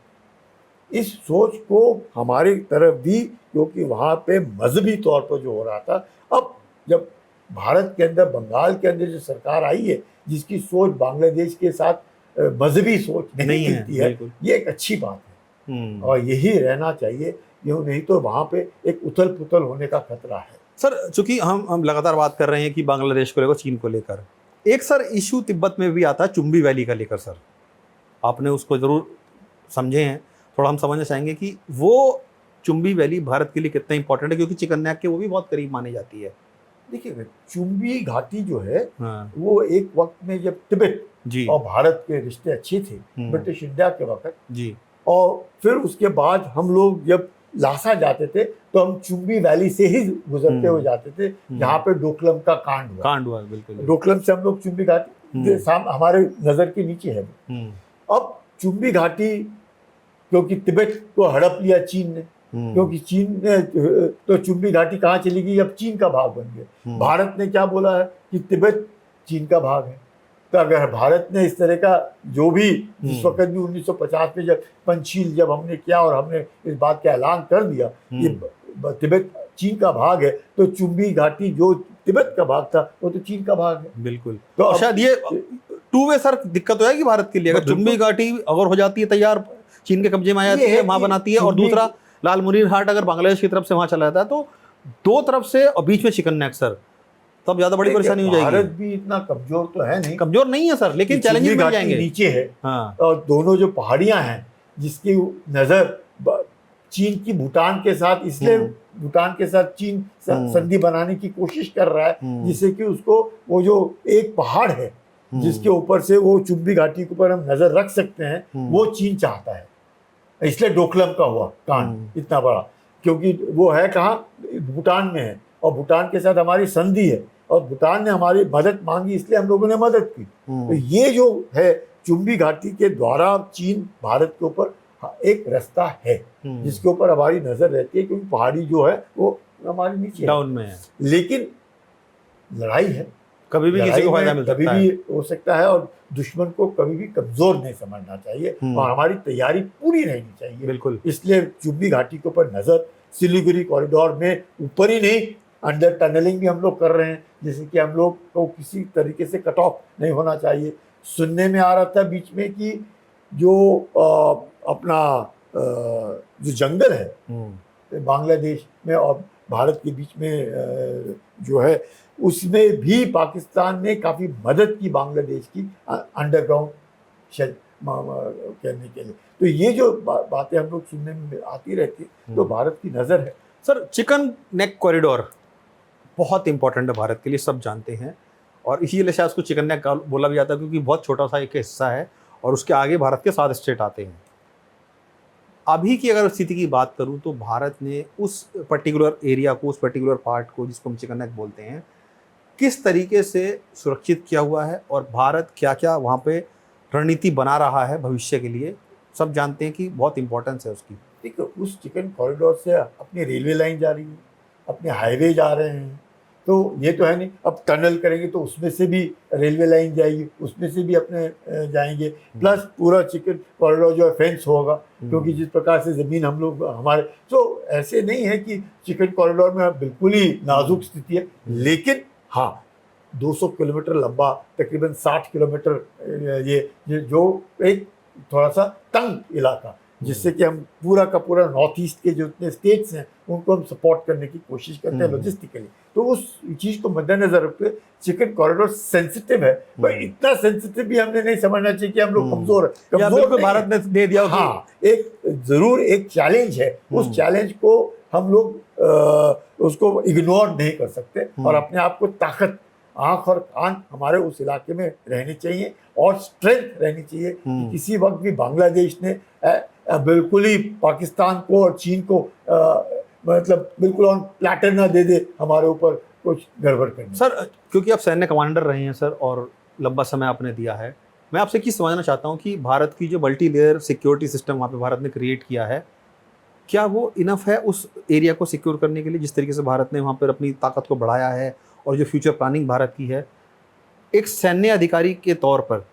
इस सोच को हमारी तरफ भी, क्योंकि वहाँ पे मजहबी तौर पर जो हो रहा था, अब जब भारत के अंदर बंगाल के अंदर जो सरकार आई है जिसकी सोच बांग्लादेश के साथ मजहबी सोच नहीं मिलती है, ये एक अच्छी बात है और यही रहना चाहिए। यूँ नहीं तो वहाँ पे एक उथल पुथल होने का खतरा है। सर चूंकि हम लगातार बात कर रहे हैं कि बांग्लादेश को लेकर, चीन को लेकर, एक सर इशू तिब्बत में भी आता है चुम्बी वैली का लेकर। सर आपने उसको ज़रूर समझे हैं, थोड़ा हम समझना चाहेंगे कि वो चुम्बी वैली भारत के लिए कितना इंपॉर्टेंट है, क्योंकि चिकन नेक के वो भी बहुत करीब मानी जाती है। देखिए चुम्बी घाटी जो है वो एक वक्त में जब तिब्बत और भारत के रिश्ते अच्छे थे ब्रिटिश इंडिया के वक्त जी, और फिर उसके बाद हम लोग जब लासा जाते थे तो हम चुम्बी वैली से ही गुजरते हुए जाते थे जहाँ पे डोकलम का कांड हुआ। बिल्कुल, डोकलम से हम लोग चुम्बी घाटी हमारे नजर के नीचे है। अब चुम्बी घाटी क्योंकि तिब्बत को हड़प लिया चीन ने, क्योंकि चीन ने तो चुम्बी घाटी कहाँ चली गई, अब चीन का भाग बन गया। भारत ने क्या बोला है कि तिब्बत चीन का भाग है। तो अगर भारत ने इस तरह का जो भी जिस वक्त भी 1950 में जब पंचशील जब हमने किया और हमने इस बात का ऐलान कर दिया कि तिब्बत चीन का भाग है, तो चुम्बी घाटी जो तिब्बत का भाग था वो तो चीन का भाग है। बिल्कुल, तो शायद ये टू वे सर दिक्कत हो जाएगी भारत के लिए अगर चुम्बी घाटी अगर हो जाती है तैयार, चीन के कब्जे में आ जाती है, वहां बनाती है, और दूसरा लाल मुनीर हाट अगर बांग्लादेश की तरफ से वहां चला जाता है तो दो तरफ से और बीच में चिकन नेक सर, तब ज्यादा बड़ी परेशानी हो जाएगी। भारत भी इतना कमजोर तो है नहीं, कमजोर नहीं है सर, लेकिन चैलेंजेस मिल जाएंगे। नीचे है और दोनों जो पहाड़ियां हैं जिसकी नजर चीन की भूटान के साथ, इसलिए भूटान के साथ चीन संधि बनाने की कोशिश कर रहा है जिससे कि उसको वो जो एक पहाड़ है जिसके ऊपर से वो चुम्बी घाटी के ऊपर हम नजर रख सकते हैं, वो चीन चाहता है। इसलिए डोकलम का हुआ कांड इतना बड़ा, क्योंकि वो है कहाँ, भूटान में है और भूटान के साथ हमारी संधि है और भूटान ने हमारी मदद मांगी इसलिए हम लोगों ने मदद की। तो ये जो है चुम्बी घाटी के द्वारा चीन भारत के ऊपर हाँ, एक रास्ता है जिसके ऊपर हमारी नजर रहती है, क्योंकि पहाड़ी जो है वो हमारे नीचे डाउन में है, लेकिन लड़ाई है, कभी भी किसी को फायदा मिल कभी सकता है। भी हो सकता है, और दुश्मन को कभी भी कमजोर नहीं समझना चाहिए और हमारी तैयारी पूरी रहनी चाहिए। बिल्कुल। इसलिए चुम्बी घाटी के ऊपर नजर, सिलीगुड़ी कॉरिडोर में ऊपर ही नहीं, अंडर टनलिंग भी हम लोग कर रहे हैं, जैसे कि हम लोग को किसी तरीके से कट ऑफ नहीं होना चाहिए। सुनने में आ रहा था बीच में कि जो अपना जो जंगल है बांग्लादेश में और भारत के बीच में जो है, उसमें भी पाकिस्तान ने काफ़ी मदद की बांग्लादेश की अंडरग्राउंड करने के लिए। तो ये जो बातें हम लोग सुनने में आती रहती है, तो भारत की नज़र है। सर, चिकन नेक कॉरिडोर बहुत इंपॉर्टेंट है भारत के लिए, सब जानते हैं, और इसीलिए शायद उसको चिकन नेक बोला भी जाता है, क्योंकि बहुत छोटा सा एक हिस्सा है और उसके आगे भारत के 7 स्टेट आते हैं। अभी की अगर स्थिति की बात करूं तो भारत ने उस पर्टिकुलर एरिया को, उस पर्टिकुलर पार्ट को जिसको हम चिकन नेक बोलते हैं, किस तरीके से सुरक्षित किया हुआ है और भारत क्या क्या वहाँ पे रणनीति बना रहा है भविष्य के लिए, सब जानते हैं कि बहुत इंपॉर्टेंस है उसकी। देखो, उस चिकन कॉरिडोर से अपनी रेलवे लाइन जा रही है, अपने हाईवे जा रहे हैं, तो ये तो है नहीं अब टनल करेंगे तो उसमें से भी रेलवे लाइन जाएगी, उसमें से भी अपने जाएंगे, प्लस पूरा चिकन कॉरिडोर जो है फेंस होगा, क्योंकि जिस प्रकार से ज़मीन हम लोग हमारे, तो ऐसे नहीं है कि चिकन कॉरिडोर में बिल्कुल ही नाजुक स्थिति है, लेकिन हाँ 200 किलोमीटर लंबा, तकरीबन 60 किलोमीटर ये जो एक थोड़ा सा तंग इलाका, जिससे कि हम पूरा का पूरा नॉर्थ ईस्ट के जो इतने स्टेट्स हैं उनको हम सपोर्ट करने की कोशिश करते हैं लॉजिस्टिकली। तो उस चीज़ को मद्देनजर रखते हुए चिकन कॉरिडोर सेंसिटिव है, पर इतना सेंसिटिव भी हमने नहीं समझना चाहिए कि हम लोग कमजोर है। कमजोर भारत ने दे दिया। हाँ, एक जरूर एक चैलेंज है, उस चैलेंज को हम लोग उसको इग्नोर नहीं कर सकते और अपने आप को ताकत, आंख और कान हमारे उस इलाके में रहने चाहिए और स्ट्रेंथ रहनी चाहिए कि किसी वक्त भी बांग्लादेश ने बिल्कुल ही पाकिस्तान को और चीन को मतलब बिल्कुल ऑन प्लेटर ना दे दे हमारे ऊपर कुछ गड़बड़ करने। सर, क्योंकि आप सैन्य कमांडर रहे हैं सर और लंबा समय आपने दिया है, मैं आपसे क्या समझना चाहता हूँ कि भारत की जो मल्टी लेयर सिक्योरिटी सिस्टम वहाँ पे भारत ने क्रिएट किया है, क्या वो इनफ है उस एरिया को सिक्योर करने के लिए, जिस तरीके से भारत ने वहाँ पर अपनी ताकत को बढ़ाया है और जो फ्यूचर प्लानिंग भारत की है, एक सैन्य अधिकारी के तौर पर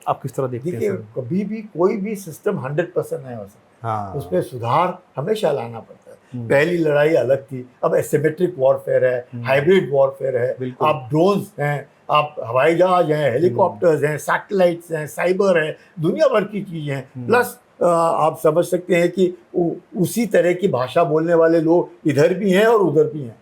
आप किस तरह देखते हैं? देखिए, कभी भी कोई भी सिस्टम 100% नहीं हो सकता। हाँ, उसमें सुधार हमेशा लाना पड़ता है। पहली लड़ाई अलग थी, अब एसिमेट्रिक वॉरफेयर है, हाइब्रिड वॉरफेयर है, आप ड्रोन्स हैं, आप हवाई जहाज हैं, हेलीकॉप्टर्स हैं, सैटेलाइट्स हैं, साइबर है, दुनिया भर की चीज़ें हैं। प्लस आप समझ सकते हैं कि उसी तरह की भाषा बोलने वाले लोग इधर भी हैं और उधर भी हैं,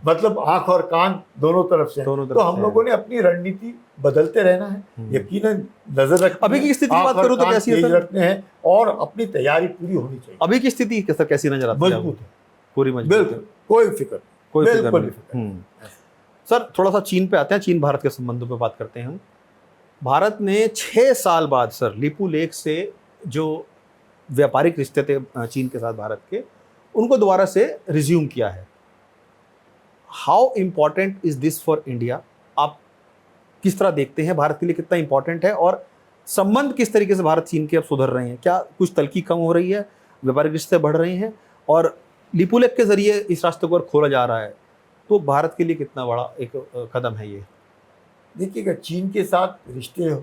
मतलब आंख और कान दोनों तरफ से। तो हम लोगों ने अपनी रणनीति बदलते रहना है, यकीनन नजर रखनी, अभी की स्थिति की बात करूं तो कैसी है सर? रखते हैं और अपनी तैयारी पूरी होनी चाहिए। अभी की स्थिति कैसी नजर आती है? मजबूत है, पूरी मजबूत, बिल्कुल, कोई फिक्र नहीं। सर, थोड़ा सा चीन पे आते हैं, चीन भारत के संबंधों पे बात करते हैं हम। भारत ने 6 साल बाद सर लिपू लेक से जो व्यापारिक रिश्ते थे चीन के साथ भारत के, उनको दोबारा से रिज्यूम किया है। How important is this for India? आप किस तरह देखते हैं, भारत के लिए कितना इंपॉर्टेंट है और संबंध किस तरीके से भारत चीन के अब सुधर रहे हैं? क्या कुछ तलखी कम हो रही है, व्यापारिक रिश्ते बढ़ रहे हैं और लिपू लेक के जरिए इस रास्ते को खोला जा रहा है, तो भारत के लिए कितना बड़ा एक कदम है ये? देखिएगा, चीन के साथ रिश्ते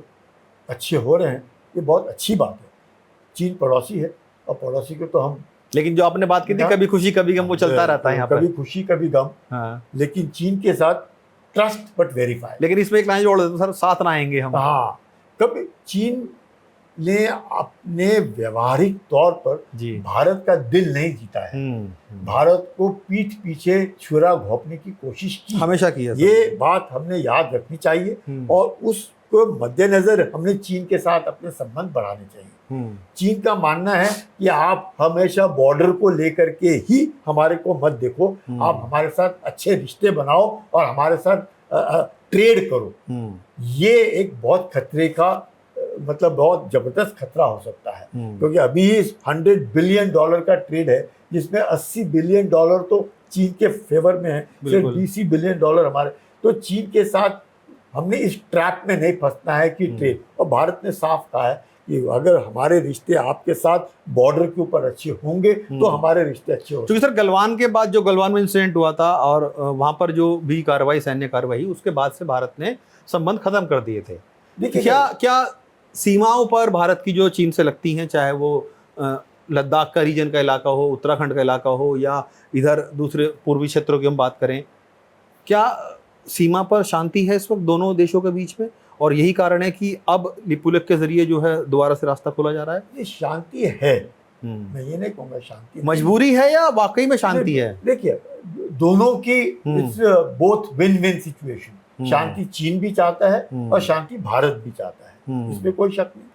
अच्छे हो रहे हैं, ये बहुत अच्छी बात है। चीन पड़ोसी है और पड़ोसी को तो हम, लेकिन जो आपने बात की थी कभी खुशी कभी गम, वो चलता रहता है यहाँ पर, कभी खुशी कभी गम। हाँ। लेकिन चीन के साथ ट्रस्ट बट वेरीफाई। लेकिन इसमें एक लाइन जोड़ देते सर, साथ ना आएंगे हम। हाँ, कभी चीन ने अपने व्यवहारिक तौर पर भारत का दिल नहीं जीता है, भारत को पीठ पीछे छुरा घोंपने की कोशिश की, हमेशा की है। ये बात हमने याद रखनी चाहिए और उसको मद्देनजर हमने चीन के साथ अपने संबंध बढ़ाने चाहिए। चीन का मानना है कि आप हमेशा बॉर्डर को लेकर के ही हमारे को मत देखो, आप हमारे साथ अच्छे रिश्ते बनाओ और हमारे साथ ट्रेड करो। ये एक बहुत खतरे का, मतलब बहुत जबरदस्त खतरा हो सकता है, क्योंकि अभी $100 बिलियन का ट्रेड है, जिसमें $80 बिलियन तो चीन के फेवर में है, सिर्फ $20 बिलियन हमारे। तो चीन के साथ हमने इस ट्रैप में नहीं फंसना है कि ट्रेड, और भारत ने साफ कहा है कि अगर हमारे रिश्ते आपके साथ बॉर्डर के ऊपर अच्छे होंगे तो हमारे रिश्ते अच्छे होंगे। क्योंकि सर गलवान के बाद जो गलवान में इंसिडेंट हुआ था और वहां पर जो भी कार्रवाई, सैन्य कार्रवाई, उसके बाद से भारत ने संबंध खत्म कर दिए थे। देखिए क्या सीमाओं पर भारत की जो चीन से लगती हैं, चाहे वो लद्दाख का रीजन का इलाका हो, उत्तराखंड का इलाका हो, या इधर दूसरे पूर्वी क्षेत्रों की हम बात करें, क्या सीमा पर शांति है इस वक्त दोनों देशों के बीच में? और यही कारण है कि अब लिपुलेख के जरिए जो है दोबारा से रास्ता खोला जा रहा है। ये शांति है, मैं ये नहीं कहूँगा शांति मजबूरी है या वाकई में शांति है? देखिए दोनों की बोथ विन विन सिचुएशन। शांति चीन भी चाहता है और शांति भारत भी चाहता है, इसमें कोई शक नहीं।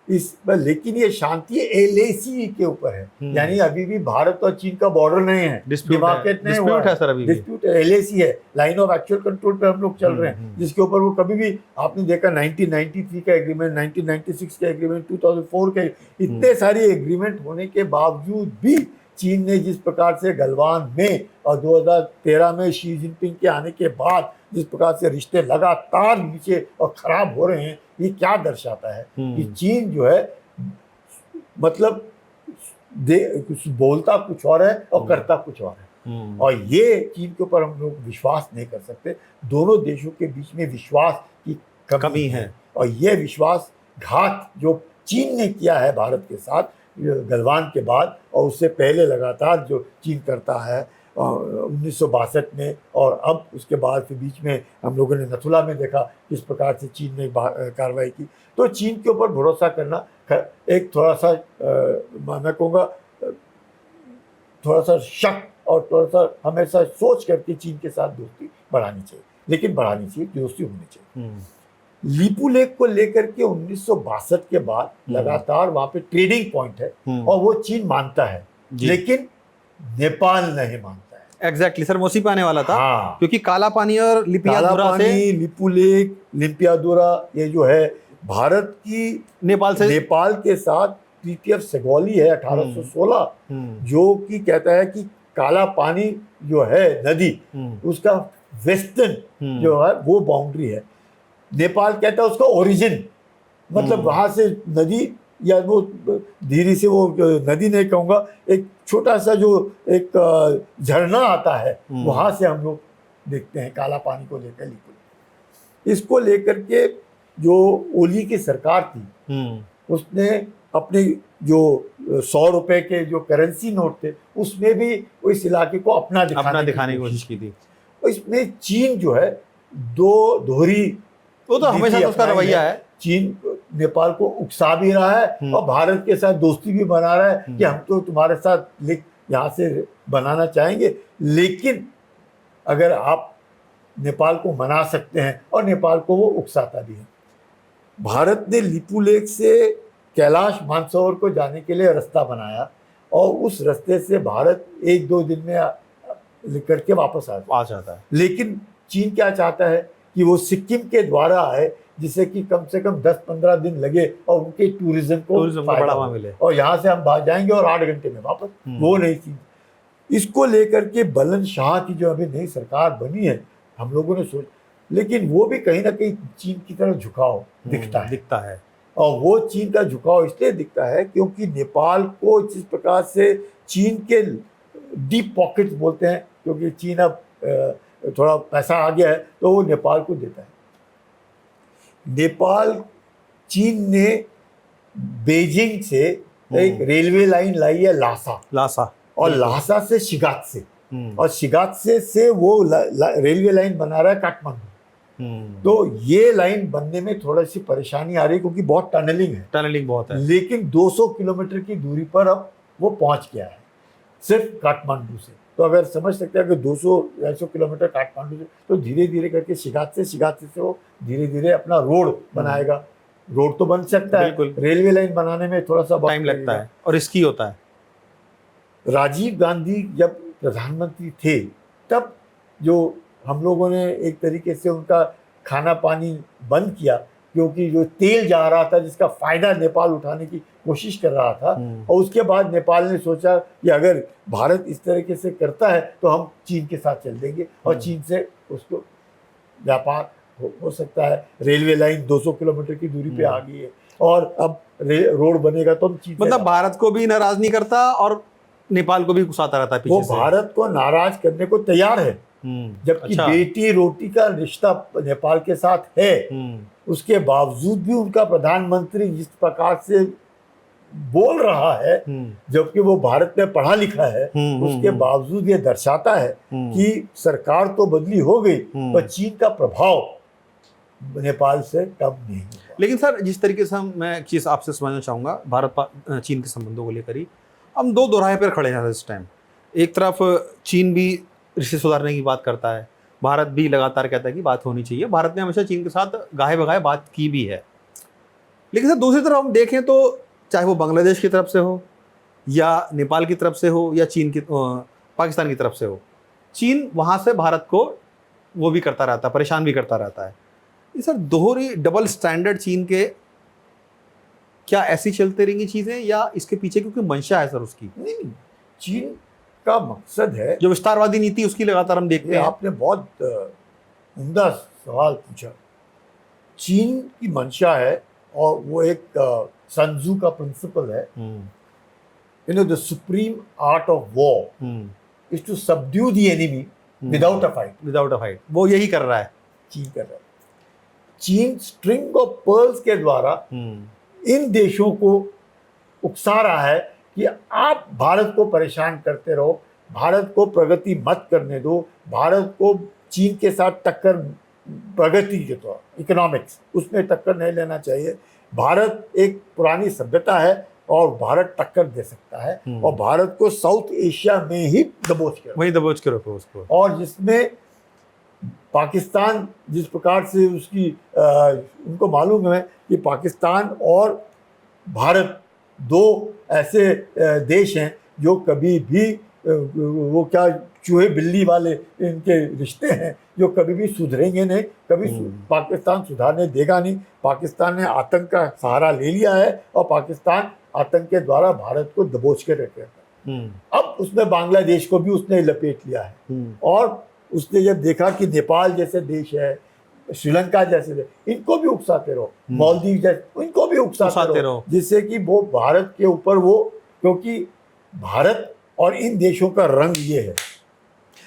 लेकिन ये शांति LAC के ऊपर है, यानी अभी भी भारत और चीन का बॉर्डर नहीं है, डिमार्केट नहीं हुआ है, डिस्प्यूट LAC है, लाइन ऑफ एक्चुअल कंट्रोल पे हम लोग चल रहे हैं, जिसके ऊपर वो कभी भी आपने देखा 1993 का एग्रीमेंट, 1996 का एग्रीमेंट, 2004 के, इतने सारे एग्रीमेंट होने के बावजूद भी चीन ने जिस प्रकार से गलवान में और 2013 में शी जिनपिंग के आने के बाद जिस प्रकार से रिश्ते लगातार नीचे और खराब हो रहे हैं, ये क्या दर्शाता है कि चीन जो है मतलब कुछ बोलता कुछ और है और करता कुछ और है। और ये चीन के ऊपर हम लोग विश्वास नहीं कर सकते। दोनों देशों के बीच में विश्वास की कमी है और ये विश्वासघात जो चीन ने किया है भारत के साथ गलवान के बाद और उससे पहले लगातार जो चीन करता है 1962 में और अब उसके बाद फिर बीच में हम लोगों ने नथुला में देखा किस प्रकार से चीन ने कार्रवाई की। तो चीन के ऊपर भरोसा करना एक थोड़ा सा मैं कहूँगा थोड़ा सा शक और थोड़ा सा हमेशा सोच करके चीन के साथ दोस्ती बढ़ानी चाहिए, लेकिन बढ़ानी चाहिए, दोस्ती होनी चाहिए। लिपुलेख को लेकर के 1962 के बाद लगातार वहाँ पे ट्रेडिंग पॉइंट है और वो चीन मानता है, लेकिन नेपाल नहीं मानता है। एग्जैक्टली सर, उसी पे आने वाला था। क्योंकि काला पानी और लिपियादुरा से लिपुलेख, लिपियादुरा ये जो है भारत की नेपाल के साथ ट्रीटी ऑफ सेगोली है 1816, जो कि कहता है कि काला पानी जो है नदी उसका वेस्टर्न जो है वो बाउंड्री है। नेपाल कहता है उसका ओरिजिन, मतलब वहां से नदी या वो धीरे से वो नदी नहीं कहूँगा, एक छोटा सा जो एक झरना आता है वहां से हम लोग देखते हैं काला पानी को लेकर लिपुलेख। इसको लेकर के जो ओली की सरकार थी उसने अपने जो 100 रुपए के जो करेंसी नोट थे उसमें भी इस इलाके को अपना दिखाने की कोशिश की थी। इसमें चीन जो है दो दोहरी, वो तो हमेशा तो उसका रवैया है। चीन नेपाल को उकसा भी रहा है और भारत के साथ दोस्ती भी बना रहा है कि हम तो तुम्हारे साथ यहाँ से बनाना चाहेंगे, लेकिन अगर आप नेपाल को मना सकते हैं, और नेपाल को वो उकसाता भी है। भारत ने लिपुलेख से कैलाश मानसरोवर को जाने के लिए रास्ता बनाया और उस रास्ते से भारत 1-2 दिन में करके वापस आ जाता है। लेकिन चीन क्या चाहता है कि वो सिक्किम के द्वारा आए, जिससे कि कम से कम 10-15 दिन लगे और उनके टूरिज्म को बढ़ावा मिले, और यहाँ से हम बाहर जाएंगे और 8 घंटे में वापस। वो नहीं चीज। इसको लेकर के बुलंद शाह की जो अभी नई सरकार बनी है, हम लोगों ने सोच, लेकिन वो भी कहीं ना कहीं चीन की तरफ झुकाव दिखता है। और वो चीन का झुकाव इसलिए दिखता है क्योंकि नेपाल को जिस प्रकार से चीन के डीप पॉकेट्स बोलते हैं, क्योंकि चीन अब थोड़ा पैसा आ गया है तो वो नेपाल को देता है। चीन ने बीजिंग से एक रेलवे लाइन लाई है लासा और लासा से शिगात्से, और शिगात्से से वो रेलवे लाइन बना रहा है काठमांडू। तो ये लाइन बनने में थोड़ी सी परेशानी आ रही है क्योंकि बहुत टनलिंग बहुत है, लेकिन 200 किलोमीटर की दूरी पर अब वो पहुंच गया है सिर्फ काठमांडू से। तो अगर समझ सकते हैं कि 200-250 किलोमीटर काठमांडू से, तो धीरे धीरे करके शिगात्से से वो धीरे धीरे अपना रोड बनाएगा। रोड तो बन सकता है, रेलवे लाइन बनाने में थोड़ा सा टाइम लगता है और रिस्की होता है। राजीव गांधी जब प्रधानमंत्री थे तब जो हम लोगों ने एक तरीके से उनका खाना पानी बंद किया, क्योंकि जो तेल जा रहा था जिसका फायदा नेपाल उठाने की कोशिश कर रहा था, और उसके बाद नेपाल ने सोचा कि अगर भारत इस तरीके से करता है तो हम चीन के साथ चल देंगे और चीन से उसको व्यापार हो सकता है। रेलवे लाइन 200 किलोमीटर की दूरी पे आ गई है और अब रोड बनेगा तो हम जीतेगा। मतलब भारत को भी नाराज नहीं करता और नेपाल को भी गुस्साता रहता है वो पीछे से। भारत को नाराज करने को तैयार है, जबकि अच्छा। बेटी रोटी का रिश्ता नेपाल के साथ है। उसके बावजूद भी उनका प्रधानमंत्री जिस प्रकार से बोल रहा है, जबकि वो भारत में पढ़ा लिखा है, उसके बावजूद ये दर्शाता है कि सरकार तो बदली हो गई पर चीन का प्रभाव नेपाल से कम नहीं हुआ। लेकिन सर, जिस तरीके से मैं एक चीज़ आपसे समझना चाहूँगा भारत चीन के संबंधों को लेकर ही, हम दो दोराहे पर खड़े हैं इस टाइम। एक तरफ चीन भी रिश्ते सुधारने की बात करता है, भारत भी लगातार कहता है कि बात होनी चाहिए। भारत ने हमेशा चीन के साथ गाहे बगाहे बात की भी है। लेकिन सर, दूसरी तरफ हम देखें तो चाहे वो बांग्लादेश की तरफ से हो या नेपाल की तरफ से हो या चीन की पाकिस्तान की तरफ से हो, चीन वहाँ से भारत को वो भी करता रहता है, परेशान भी करता रहता है। ये सर दोहरी डबल स्टैंडर्ड चीन के, क्या ऐसी चलते रहेंगी चीज़ें या इसके पीछे क्योंकि मंशा है सर उसकी? नहीं, चीन का मकसद है जो विस्तारवादी नीति उसकी लगातार हम देखते हैं। आपने बहुत उम्दा सवाल पूछा। चीन की मंशा है और वो एक संजू का प्रिंसिपल है, the supreme art of war is to subdue the enemy without a fight. वो यही कर रहा है, चीन कर रहा है। चीन स्ट्रिंग ऑफ पर्ल्स के द्वारा इन देशों को उकसा रहा है कि आप भारत को परेशान करते रहो, भारत को प्रगति मत करने दो, भारत को चीन के साथ टक्कर, प्रगति के तौर इकोनॉमिक्स उसमें टक्कर नहीं लेना चाहिए। भारत एक पुरानी सभ्यता है और भारत टक्कर दे सकता है और भारत को साउथ एशिया में ही दबोच के रखो उसको। और जिसमें पाकिस्तान जिस प्रकार से उसकी उनको मालूम है कि पाकिस्तान और भारत दो ऐसे देश हैं जो कभी भी वो क्या चूहे बिल्ली वाले इनके रिश्ते हैं जो कभी भी सुधरेंगे नहीं, कभी पाकिस्तान सुधारने देगा नहीं। पाकिस्तान ने आतंक का सहारा ले लिया है और पाकिस्तान आतंक के द्वारा भारत को दबोच के रखे है। अब उसमें बांग्लादेश को भी उसने लपेट लिया है और उसने जब देखा कि नेपाल जैसे देश है, श्रीलंका जैसे देश, इनको भी उकसाते रहो, मालदीव जैसे इनको भी उकसाते रहो, जिससे कि वो भारत के ऊपर वो, क्योंकि भारत और इन देशों का रंग ये है।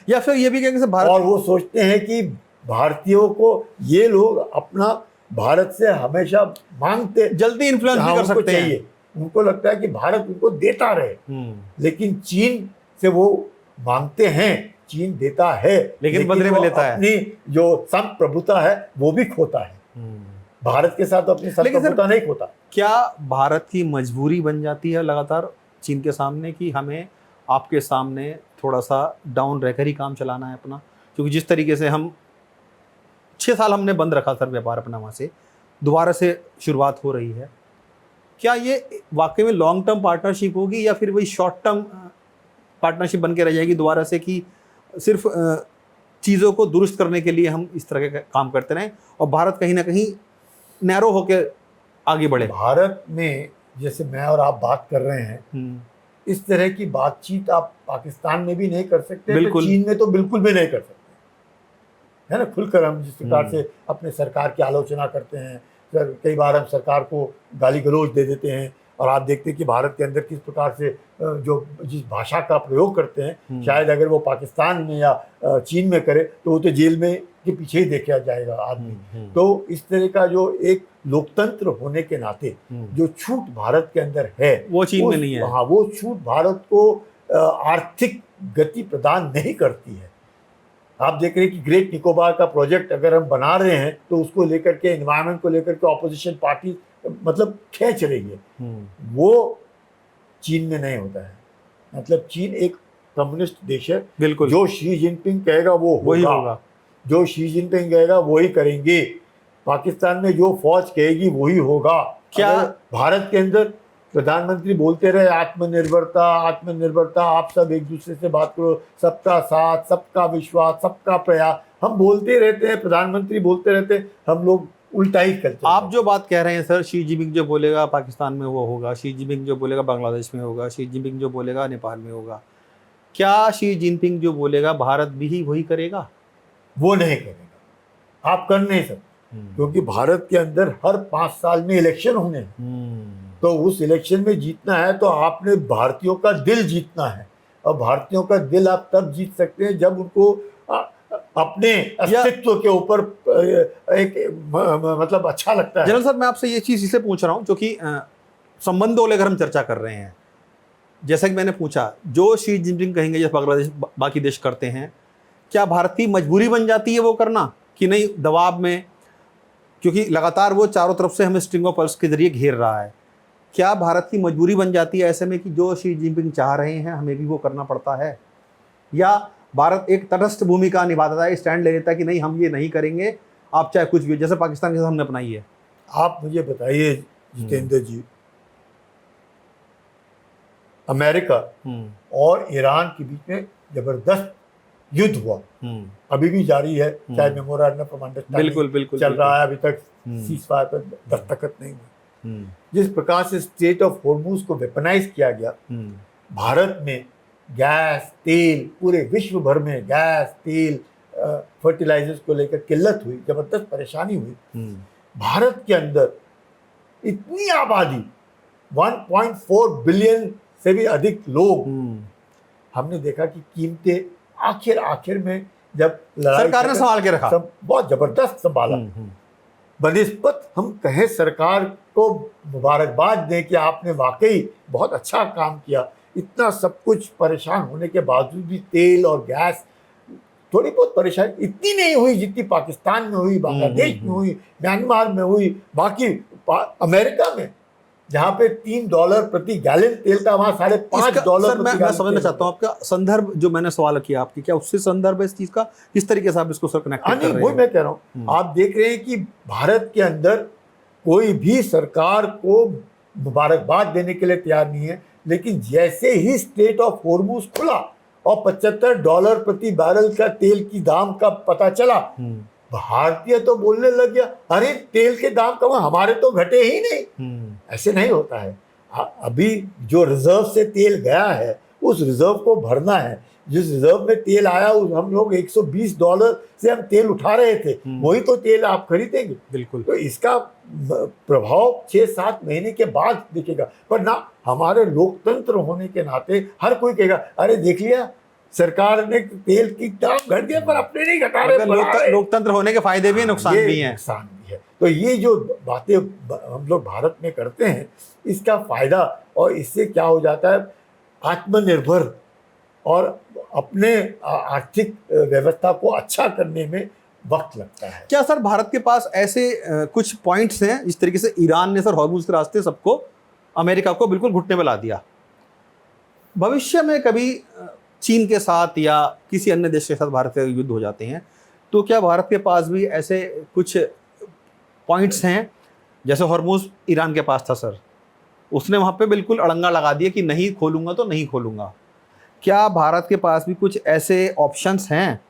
या फिर ये भी कहेंगे भारत, और वो सोचते हैं कि भारतीयों को ये लोग अपना भारत से हमेशा मांगते, जल्दी इन्फ्लुएंस भी कर सकते हैं। उनको लगता है कि भारत उनको देता रहे, लेकिन चीन से वो मांगते हैं, चीन देता है लेकिन बदले में लेता है। अपनी जो संप्रभुता है वो भी खोता है। भारत के साथ अपनी संप्रभुता नहीं खोता। क्या भारत की मजबूरी बन जाती है लगातार चीन के सामने कि हमें आपके सामने थोड़ा सा डाउन रहकर ही काम चलाना है अपना? क्योंकि जिस तरीके से हम 6 साल हमने बंद रखा सर व्यापार अपना, वहाँ से दोबारा से शुरुआत हो रही है। क्या ये वाकई में लॉन्ग टर्म पार्टनरशिप होगी या फिर वही शॉर्ट टर्म पार्टनरशिप बन के रह जाएगी दोबारा से कि सिर्फ चीज़ों को दुरुस्त करने के लिए हम इस तरह के काम करते रहें और भारत कहीं ना कहीं नैरो होकर आगे बढ़े? भारत में जैसे मैं और आप बात कर रहे हैं, इस तरह की बातचीत आप पाकिस्तान में भी नहीं कर सकते, तो चीन में तो बिल्कुल भी नहीं कर सकते, है ना। खुलकर हम जिस प्रकार से अपने सरकार की आलोचना करते हैं, सर कई बार हम सरकार को गाली गलौज दे देते हैं और आप देखते हैं कि भारत के अंदर किस प्रकार से जो जिस भाषा का प्रयोग करते हैं, शायद अगर वो पाकिस्तान में या चीन में करे तो वो तो जेल में के पीछे ही देखा जाएगा आदमी। तो इस तरह का जो एक लोकतंत्र होने के नाते जो छूट भारत के अंदर है वो चीन में नहीं है। हाँ, वो छूट भारत को आर्थिक गति प्रदान नहीं करती है। आप देख रहे हैं कि ग्रेट निकोबार का प्रोजेक्ट अगर हम बना रहे हैं तो उसको लेकर के, एनवायरनमेंट को लेकर के ऑपोजिशन पार्टी मतलब खींच रही है, वो चीन में नहीं होता है। मतलब चीन एक कम्युनिस्ट देश है, बिल्कुल। जो शी जिनपिंग कहेगा वो होगा, जो शी जिनपिंग कहेगा वही करेंगे। पाकिस्तान में जो फौज कहेगी वही होगा। क्या भारत के अंदर प्रधानमंत्री बोलते रहे आत्मनिर्भरता आत्मनिर्भरता, आप सब एक दूसरे से बात करो, सबका साथ, सबका विश्वास, सबका प्रयास, हम बोलते रहते हैं, प्रधानमंत्री बोलते रहते हैं, हम लोग उल्टा ही करते हैं। आप जो बात कह रहे हैं सर, शी जिनपिंग जो बोलेगा पाकिस्तान में वो होगा, शी जिनपिंग जो बोलेगा बांग्लादेश में होगा, शी जिनपिंग जो बोलेगा नेपाल में होगा, क्या शी जिनपिंग जो बोलेगा भारत भी वही करेगा? वो नहीं करेगा, आप कर नहीं सकते, क्योंकि भारत के अंदर हर 5 साल में इलेक्शन होने हैं। तो उस इलेक्शन में जीतना है तो आपने भारतीयों का दिल जीतना है, और भारतीयों का दिल आप तब जीत सकते हैं जब उनको अपने अस्तित्व के ऊपर मतलब अच्छा लगता है। जनरल साहब, मैं आपसे ये चीज़ इसलिए पूछ रहा हूँ क्योंकि संबंधों को लेकर हम चर्चा कर रहे हैं। जैसा कि मैंने पूछा, जो शी जिनपिंग कहेंगे जैसे बांग्लादेश बाकी देश करते हैं, क्या भारत की मजबूरी बन जाती है वो करना कि नहीं, दबाव में, क्योंकि लगातार वो चारों तरफ से हमें स्ट्रिंग ऑफ पर्ल्स के जरिए घेर रहा है। क्या भारत की मजबूरी बन जाती है ऐसे में कि जो शी जिनपिंग चाह रहे हैं हमें भी वो करना पड़ता है, या भारत एक तटस्थ भूमिका निभाता है, स्टैंड ले लेता है कि नहीं हम ये नहीं करेंगे, आप चाहे कुछ भी हो, जैसे पाकिस्तान के साथ हमने अपनाई है? आप मुझे बताइए जितेंद्र जी, अमेरिका और ईरान के बीच में जबरदस्त युद्ध हुआ, अभी भी जारी है, चाहे मेमोरेंडम ऑफ अंडरस्टैंडिंग चल रहा है, अभी तक सीज़फायर पर दस्तखत नहीं हुए। जिस प्रकार से स्ट्रेट ऑफ हॉर्मुज को वेपनाइज किया गया, भारत में गैस तेल, पूरे विश्व भर में गैस तेल फर्टिलाइजर्स को लेकर किल्लत हुई, जबरदस्त परेशानी हुई। भारत के अंदर इतनी आबादी 1.4 बिलियन से भी अधिक लोग, हमने देखा कि कीमतें आखिर में जब सरकार ने संभाल के रखा, बहुत जबरदस्त संभाला। बनिस्बत हम कहें सरकार को मुबारकबाद दें कि आपने वाकई बहुत अच्छा काम किया, इतना सब कुछ परेशान होने के बावजूद भी तेल और गैस, थोड़ी बहुत परेशानी इतनी नहीं हुई जितनी पाकिस्तान में हुई, बांग्लादेश में हुई, म्यांमार में हुई, बाकी अमेरिका में जहाँ पे $3 प्रति गैलन तेल था, वहाँ $5.5 मैं समझना चाहता हूँ आपका संदर्भ, जो मैंने सवाल किया आपकी, क्या उससे संदर्भ है इस चीज का, किस तरीके से आप इसको सर कनेक्ट कर रहे हैं? वही मैं कह रहा हूँ, आप देख रहे हैं कि भारत के अंदर कोई भी सरकार को मुबारकबाद देने के लिए तैयार नहीं है, लेकिन जैसे ही स्ट्रेट ऑफ हॉर्मुज खुला और $75 प्रति बैरल का तेल की दाम का पता चला, भारतीय तो बोलने लग गया, अरे तेल के दाम कम, हमारे तो घटे ही नहीं। ऐसे नहीं होता है। अभी जो रिजर्व से तेल गया है उस रिजर्व को भरना है। जिस रिजर्व में तेल आया हम लोग $120 से हम तेल उठा रहे थे, वही तो तेल आप खरीदेंगे। बिल्कुल। तो इसका प्रभाव 6-7 महीने के बाद दिखेगा, पर ना हमारे लोकतंत्र होने के नाते हर कोई कहेगा, अरे देख लिया सरकार ने तेल की दाम घट दिया पर अपने नहीं घटा रहे। लोकतंत्र होने के फायदे भी हैं, नुकसान भी हैं। नुकसान भी है। तो ये जो बातें हम लोग भारत में करते हैं, इसका फायदा, और इससे क्या हो जाता है, आत्मनिर्भर और अपने आर्थिक व्यवस्था को अच्छा करने में वक्त लगता है। क्या सर भारत के पास ऐसे कुछ पॉइंट्स हैं, इस तरीके से ईरान ने सर हॉर्मुज के रास्ते सबको, अमेरिका को बिल्कुल घुटने में ला दिया, भविष्य में कभी चीन के साथ या किसी अन्य देश के साथ भारत के युद्ध हो जाते हैं, तो क्या भारत के पास भी ऐसे कुछ पॉइंट्स हैं, जैसे हॉर्मुज ईरान के पास था सर, उसने वहाँ पे बिल्कुल अड़ंगा लगा दिया कि नहीं खोलूँगा तो नहीं खोलूँगा। क्या भारत के पास भी कुछ ऐसे ऑप्शंस हैं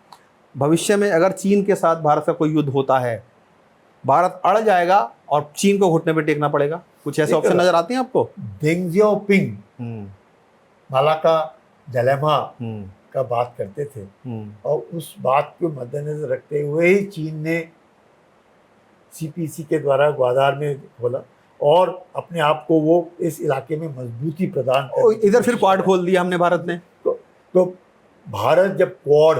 भविष्य में, अगर चीन के साथ भारत का कोई युद्ध होता है, भारत अड़ जाएगा और चीन को घुटने पे टेकना पड़ेगा? कुछ ऐसे ऑप्शन नजर आते हैं आपको? डेंग जियाओपिंग मालाका डिलेमा का बात करते थे, और उस बात को मद्देनजर रखते हुए ही चीन ने सीपीसी के द्वारा ग्वादार में खोला और अपने आप को वो इस इलाके में मजबूती प्रदान कर, इधर फिर क्वाड खोल दिया हमने भारत ने। तो भारत जब क्वाड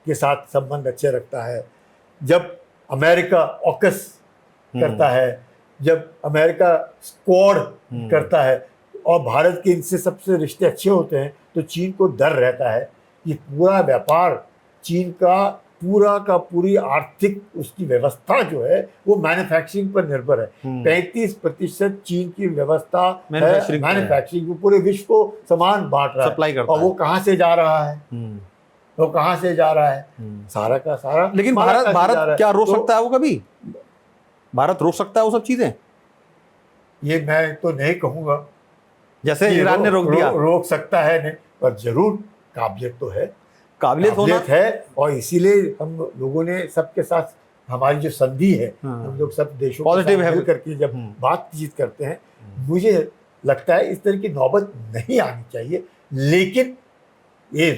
के साथ संबंध अच्छे रखता है, जब अमेरिका ऑकस करता है, जब अमेरिका स्क्वाड करता है और भारत के इनसे सबसे रिश्ते अच्छे होते हैं, तो चीन को डर रहता है कि पूरा व्यापार चीन का पूरी आर्थिक उसकी व्यवस्था जो है वो मैन्युफैक्चरिंग पर निर्भर है। 35% चीन की व्यवस्था मैन्युफैक्चरिंग, पूरे विश्व को सामान बांट रहा है, और वो कहाँ से जा रहा है, वो कहाँ से जा रहा है, सारा का सारा। लेकिन भारत क्या रोक सकता है वो? कभी भारत रोक सकता है वो सब चीजें? ये मैं तो नहीं कहूँगा, जैसे ईरान ने रोक दिया। रोक सकता है नहीं, पर जरूर काबिलियत तो है, काबिलियत है। और इसीलिए हम लोगों ने सबके साथ हमारी जो संधि है, हम लोग सब देशों पॉजिटिव मिल करके जब बातचीत करते हैं, मुझे लगता है इस तरह की नौबत नहीं आनी चाहिए। लेकिन ये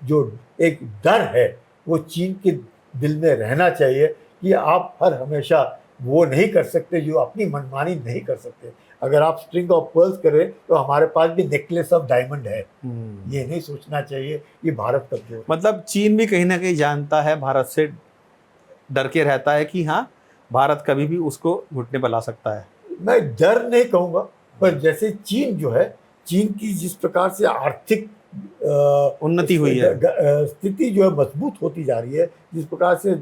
जो एक डर है वो चीन के दिल में रहना चाहिए कि आप हर हमेशा वो नहीं कर सकते, जो अपनी मनमानी नहीं कर सकते। अगर आप स्ट्रिंग ऑफ पर्ल्स करें तो हमारे पास भी नेकलेस ऑफ डायमंड है। ये नहीं सोचना चाहिए ये भारत कमजोर। मतलब चीन भी कहीं ना कहीं जानता है, भारत से डर के रहता है कि हाँ भारत कभी भी उसको घुटने पर ला सकता है। मैं डर नहीं कहूँगा, पर जैसे चीन जो है, चीन की जिस प्रकार से आर्थिक उन्नति हुई है, स्थिति जो है मजबूत होती जा रही है, जिस प्रकार से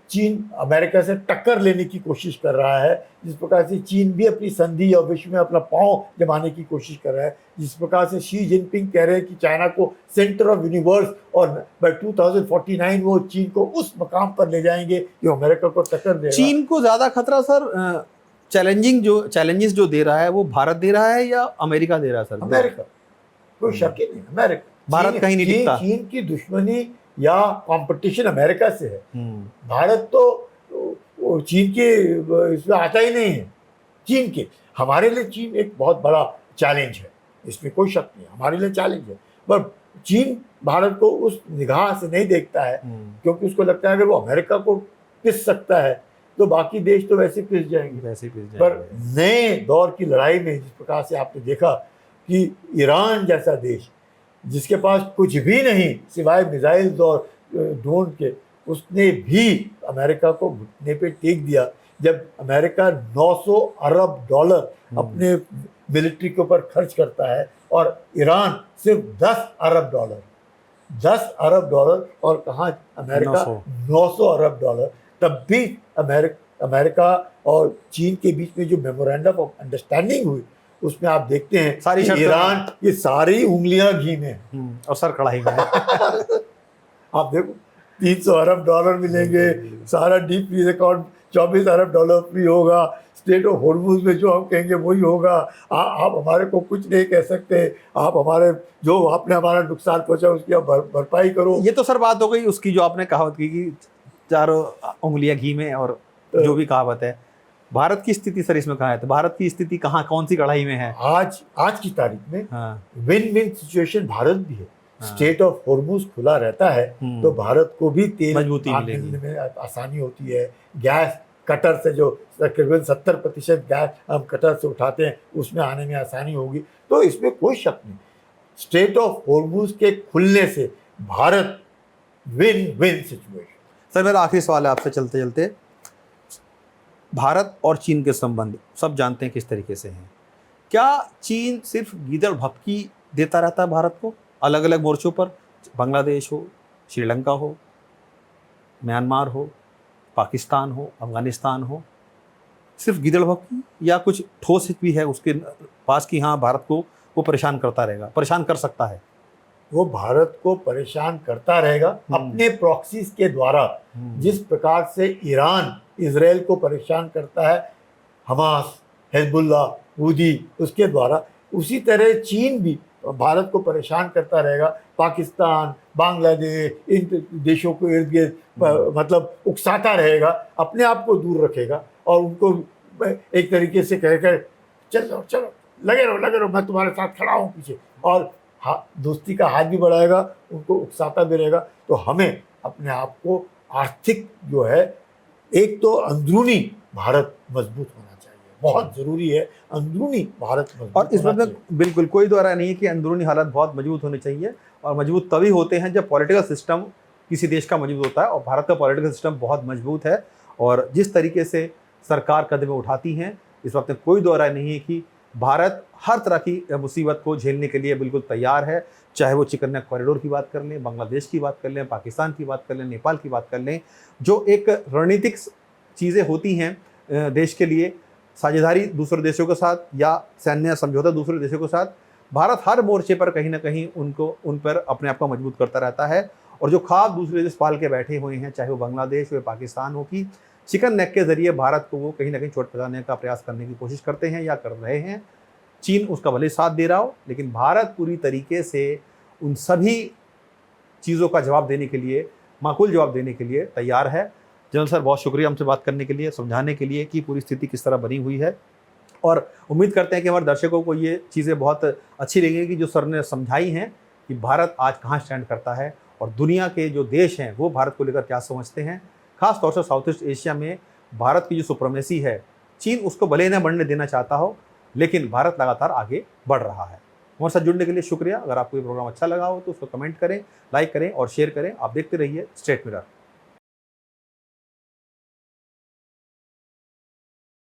चीन अमेरिका से टक्कर लेने की कोशिश कर रहा है, जिस प्रकार से चीन भी अपनी संधि और विश्व में अपना पांव जमाने की कोशिश कर रहा है, जिस प्रकार से शी जिनपिंग कह रहे हैं कि चाइना को सेंटर ऑफ यूनिवर्स और बाय 2049 वो चीन को उस मकाम पर ले जाएंगे जो अमेरिका को टक्कर देगा। चीन को ज्यादा खतरा सर चैलेंजेस जो दे रहा है वो भारत दे रहा है या अमेरिका दे रहा है सर? अमेरिका, कोई शक ही नहीं, अमेरिका। भारत कहीं नहीं टिकता। चीन की दुश्मनी या कंपटीशन अमेरिका से है। भारत तो चीन के इसमें आता ही नहीं है। चीन के हमारे लिए चीन एक बहुत बड़ा चैलेंज है, इसमें कोई शक नहीं, हमारे लिए चैलेंज है। पर चीन भारत को उस निगाह से नहीं देखता है, क्योंकि उसको लगता है अगर वो अमेरिका को पिस सकता है तो बाकी देश तो वैसे पिस जाएंगे। पर नए दौर की लड़ाई में जिस प्रकार से आपने देखा कि ईरान जैसा देश जिसके पास कुछ भी नहीं सिवाय मिसाइल्स और ड्रोन के, उसने भी अमेरिका को घुटने पे टेक दिया। जब अमेरिका 900 अरब डॉलर अपने मिलिट्री के ऊपर खर्च करता है और ईरान सिर्फ 10 अरब डॉलर और कहाँ अमेरिका 900 अरब डॉलर, तब भी अमेरिका और चीन के बीच में जो मेमोरेंडम ऑफ अंडरस्टैंडिंग हुई उसमें आप देखते हैं सारी ईरान की सारी उंगलियां घी में और सर कढ़ाई में आप देखो 300 अरब डॉलर मिलेंगे, सारा डीप फ्रीज अकाउंट 24 अरब डॉलर फ्री होगा, स्टेट ऑफ हॉर्मुज में जो हम कहेंगे वही होगा। आप हमारे को कुछ नहीं कह सकते, आप हमारे जो आपने हमारा नुकसान पहुंचा उसकी आप भरपाई करो। ये तो सर बात हो गई उसकी जो आपने कहावत की कि चारों उंगलियां घी में, और जो भी कहावत है। भारत की स्थिति सर इसमें कहाँ है? तो भारत की स्थिति कहाँ, कौन सी कढ़ाई में है आज की तारीख में? विन विन सिचुएशन भारत भी है। स्टेट ऑफ हॉर्मुज खुला रहता है तो भारत को भी तेल मिलने में आसानी होती है। गैस कटर से जो तकरीबन 70% गैस हम कटर से उठाते हैं उसमें आने में आसानी होगी, तो इसमें कोई शक नहीं। स्टेट ऑफ हॉर्मुज के खुलने से Bharat win win situation. Sir मेरा आखिरी सवाल है आपसे चलते चलते, भारत और चीन के संबंध सब जानते हैं किस तरीके से हैं। क्या चीन सिर्फ गीदड़ भपकी देता रहता है भारत को अलग अलग मोर्चों पर? बांग्लादेश हो, श्रीलंका हो, म्यांमार हो, पाकिस्तान हो, अफगानिस्तान हो, सिर्फ गीदड़ भपकी या कुछ ठोस भी है उसके पास कि हाँ भारत को वो परेशान करता रहेगा, परेशान कर सकता है? वो भारत को परेशान करता रहेगा अपने प्रॉक्सीज के द्वारा। जिस प्रकार से ईरान इजराइल को परेशान करता है, हमास, हिजबुल्लाह, हूदी उसके द्वारा, उसी तरह चीन भी भारत को परेशान करता रहेगा। पाकिस्तान, बांग्लादेश, इन देशों को इर्द गिर्द मतलब उकसाता रहेगा, अपने आप को दूर रखेगा और उनको एक तरीके से कहकर चलो चलो लगे रहो मैं तुम्हारे साथ खड़ा हूँ पीछे, और दोस्ती का हाथ भी बढ़ाएगा, उनको उकसाता भी रहेगा। तो हमें अपने आप को आर्थिक जो है, एक तो अंदरूनी भारत मजबूत होना चाहिए, बहुत ज़रूरी है अंदरूनी भारत मजबूत। और इस बात में बिल्कुल कोई दो राय नहीं है कि अंदरूनी हालत बहुत मजबूत होनी चाहिए, और मजबूत तभी होते हैं जब पॉलिटिकल सिस्टम किसी देश का मजबूत होता है, और भारत का पॉलिटिकल सिस्टम बहुत मजबूत है। और जिस तरीके से सरकार कदम उठाती हैं, इस बात में कोई दो राय नहीं है कि भारत हर तरह की मुसीबत को झेलने के लिए बिल्कुल तैयार है। चाहे वो चिकन्या कॉरिडोर की बात कर लें, बांग्लादेश की बात कर लें, पाकिस्तान की बात कर लें, नेपाल की बात कर लें, जो एक रणनीतिक चीज़ें होती हैं देश के लिए, साझेदारी दूसरे देशों के साथ या सैन्य समझौता दूसरे देशों के साथ, भारत हर मोर्चे पर कहीं ना कहीं उन पर अपने आप को मजबूत करता रहता है। और जो ख्वाब दूसरे देश पाल के बैठे हुए हैं, चाहे वो बांग्लादेश हो या पाकिस्तान हो, कि चिकन नेक के जरिए भारत को वो कहीं ना कहीं चोट पहुंचाने का प्रयास करने की कोशिश करते हैं या कर रहे हैं। चीन उसका भले साथ दे रहा हो, लेकिन भारत पूरी तरीके से उन सभी चीज़ों का जवाब देने के लिए, माकूल जवाब देने के लिए तैयार है। जनरल सर बहुत शुक्रिया हमसे बात करने के लिए, समझाने के लिए कि पूरी स्थिति किस तरह बनी हुई है, और उम्मीद करते हैं कि हमारे दर्शकों को ये चीज़ें बहुत अच्छी लगेगी जो सर ने समझाई हैं कि भारत आज कहाँ स्टैंड करता है और दुनिया के जो देश हैं वो भारत को लेकर क्या समझते हैं। खास तौर से साउथ ईस्ट एशिया में भारत की जो सुप्रीमेसी है, चीन उसको भले न बढ़ने देना चाहता हो, लेकिन भारत लगातार आगे बढ़ रहा है। हमारे साथ जुड़ने के लिए शुक्रिया। अगर आपको ये प्रोग्राम अच्छा लगा हो तो उसको कमेंट करें, लाइक करें और शेयर करें। आप देखते रहिए स्टेट मिरर।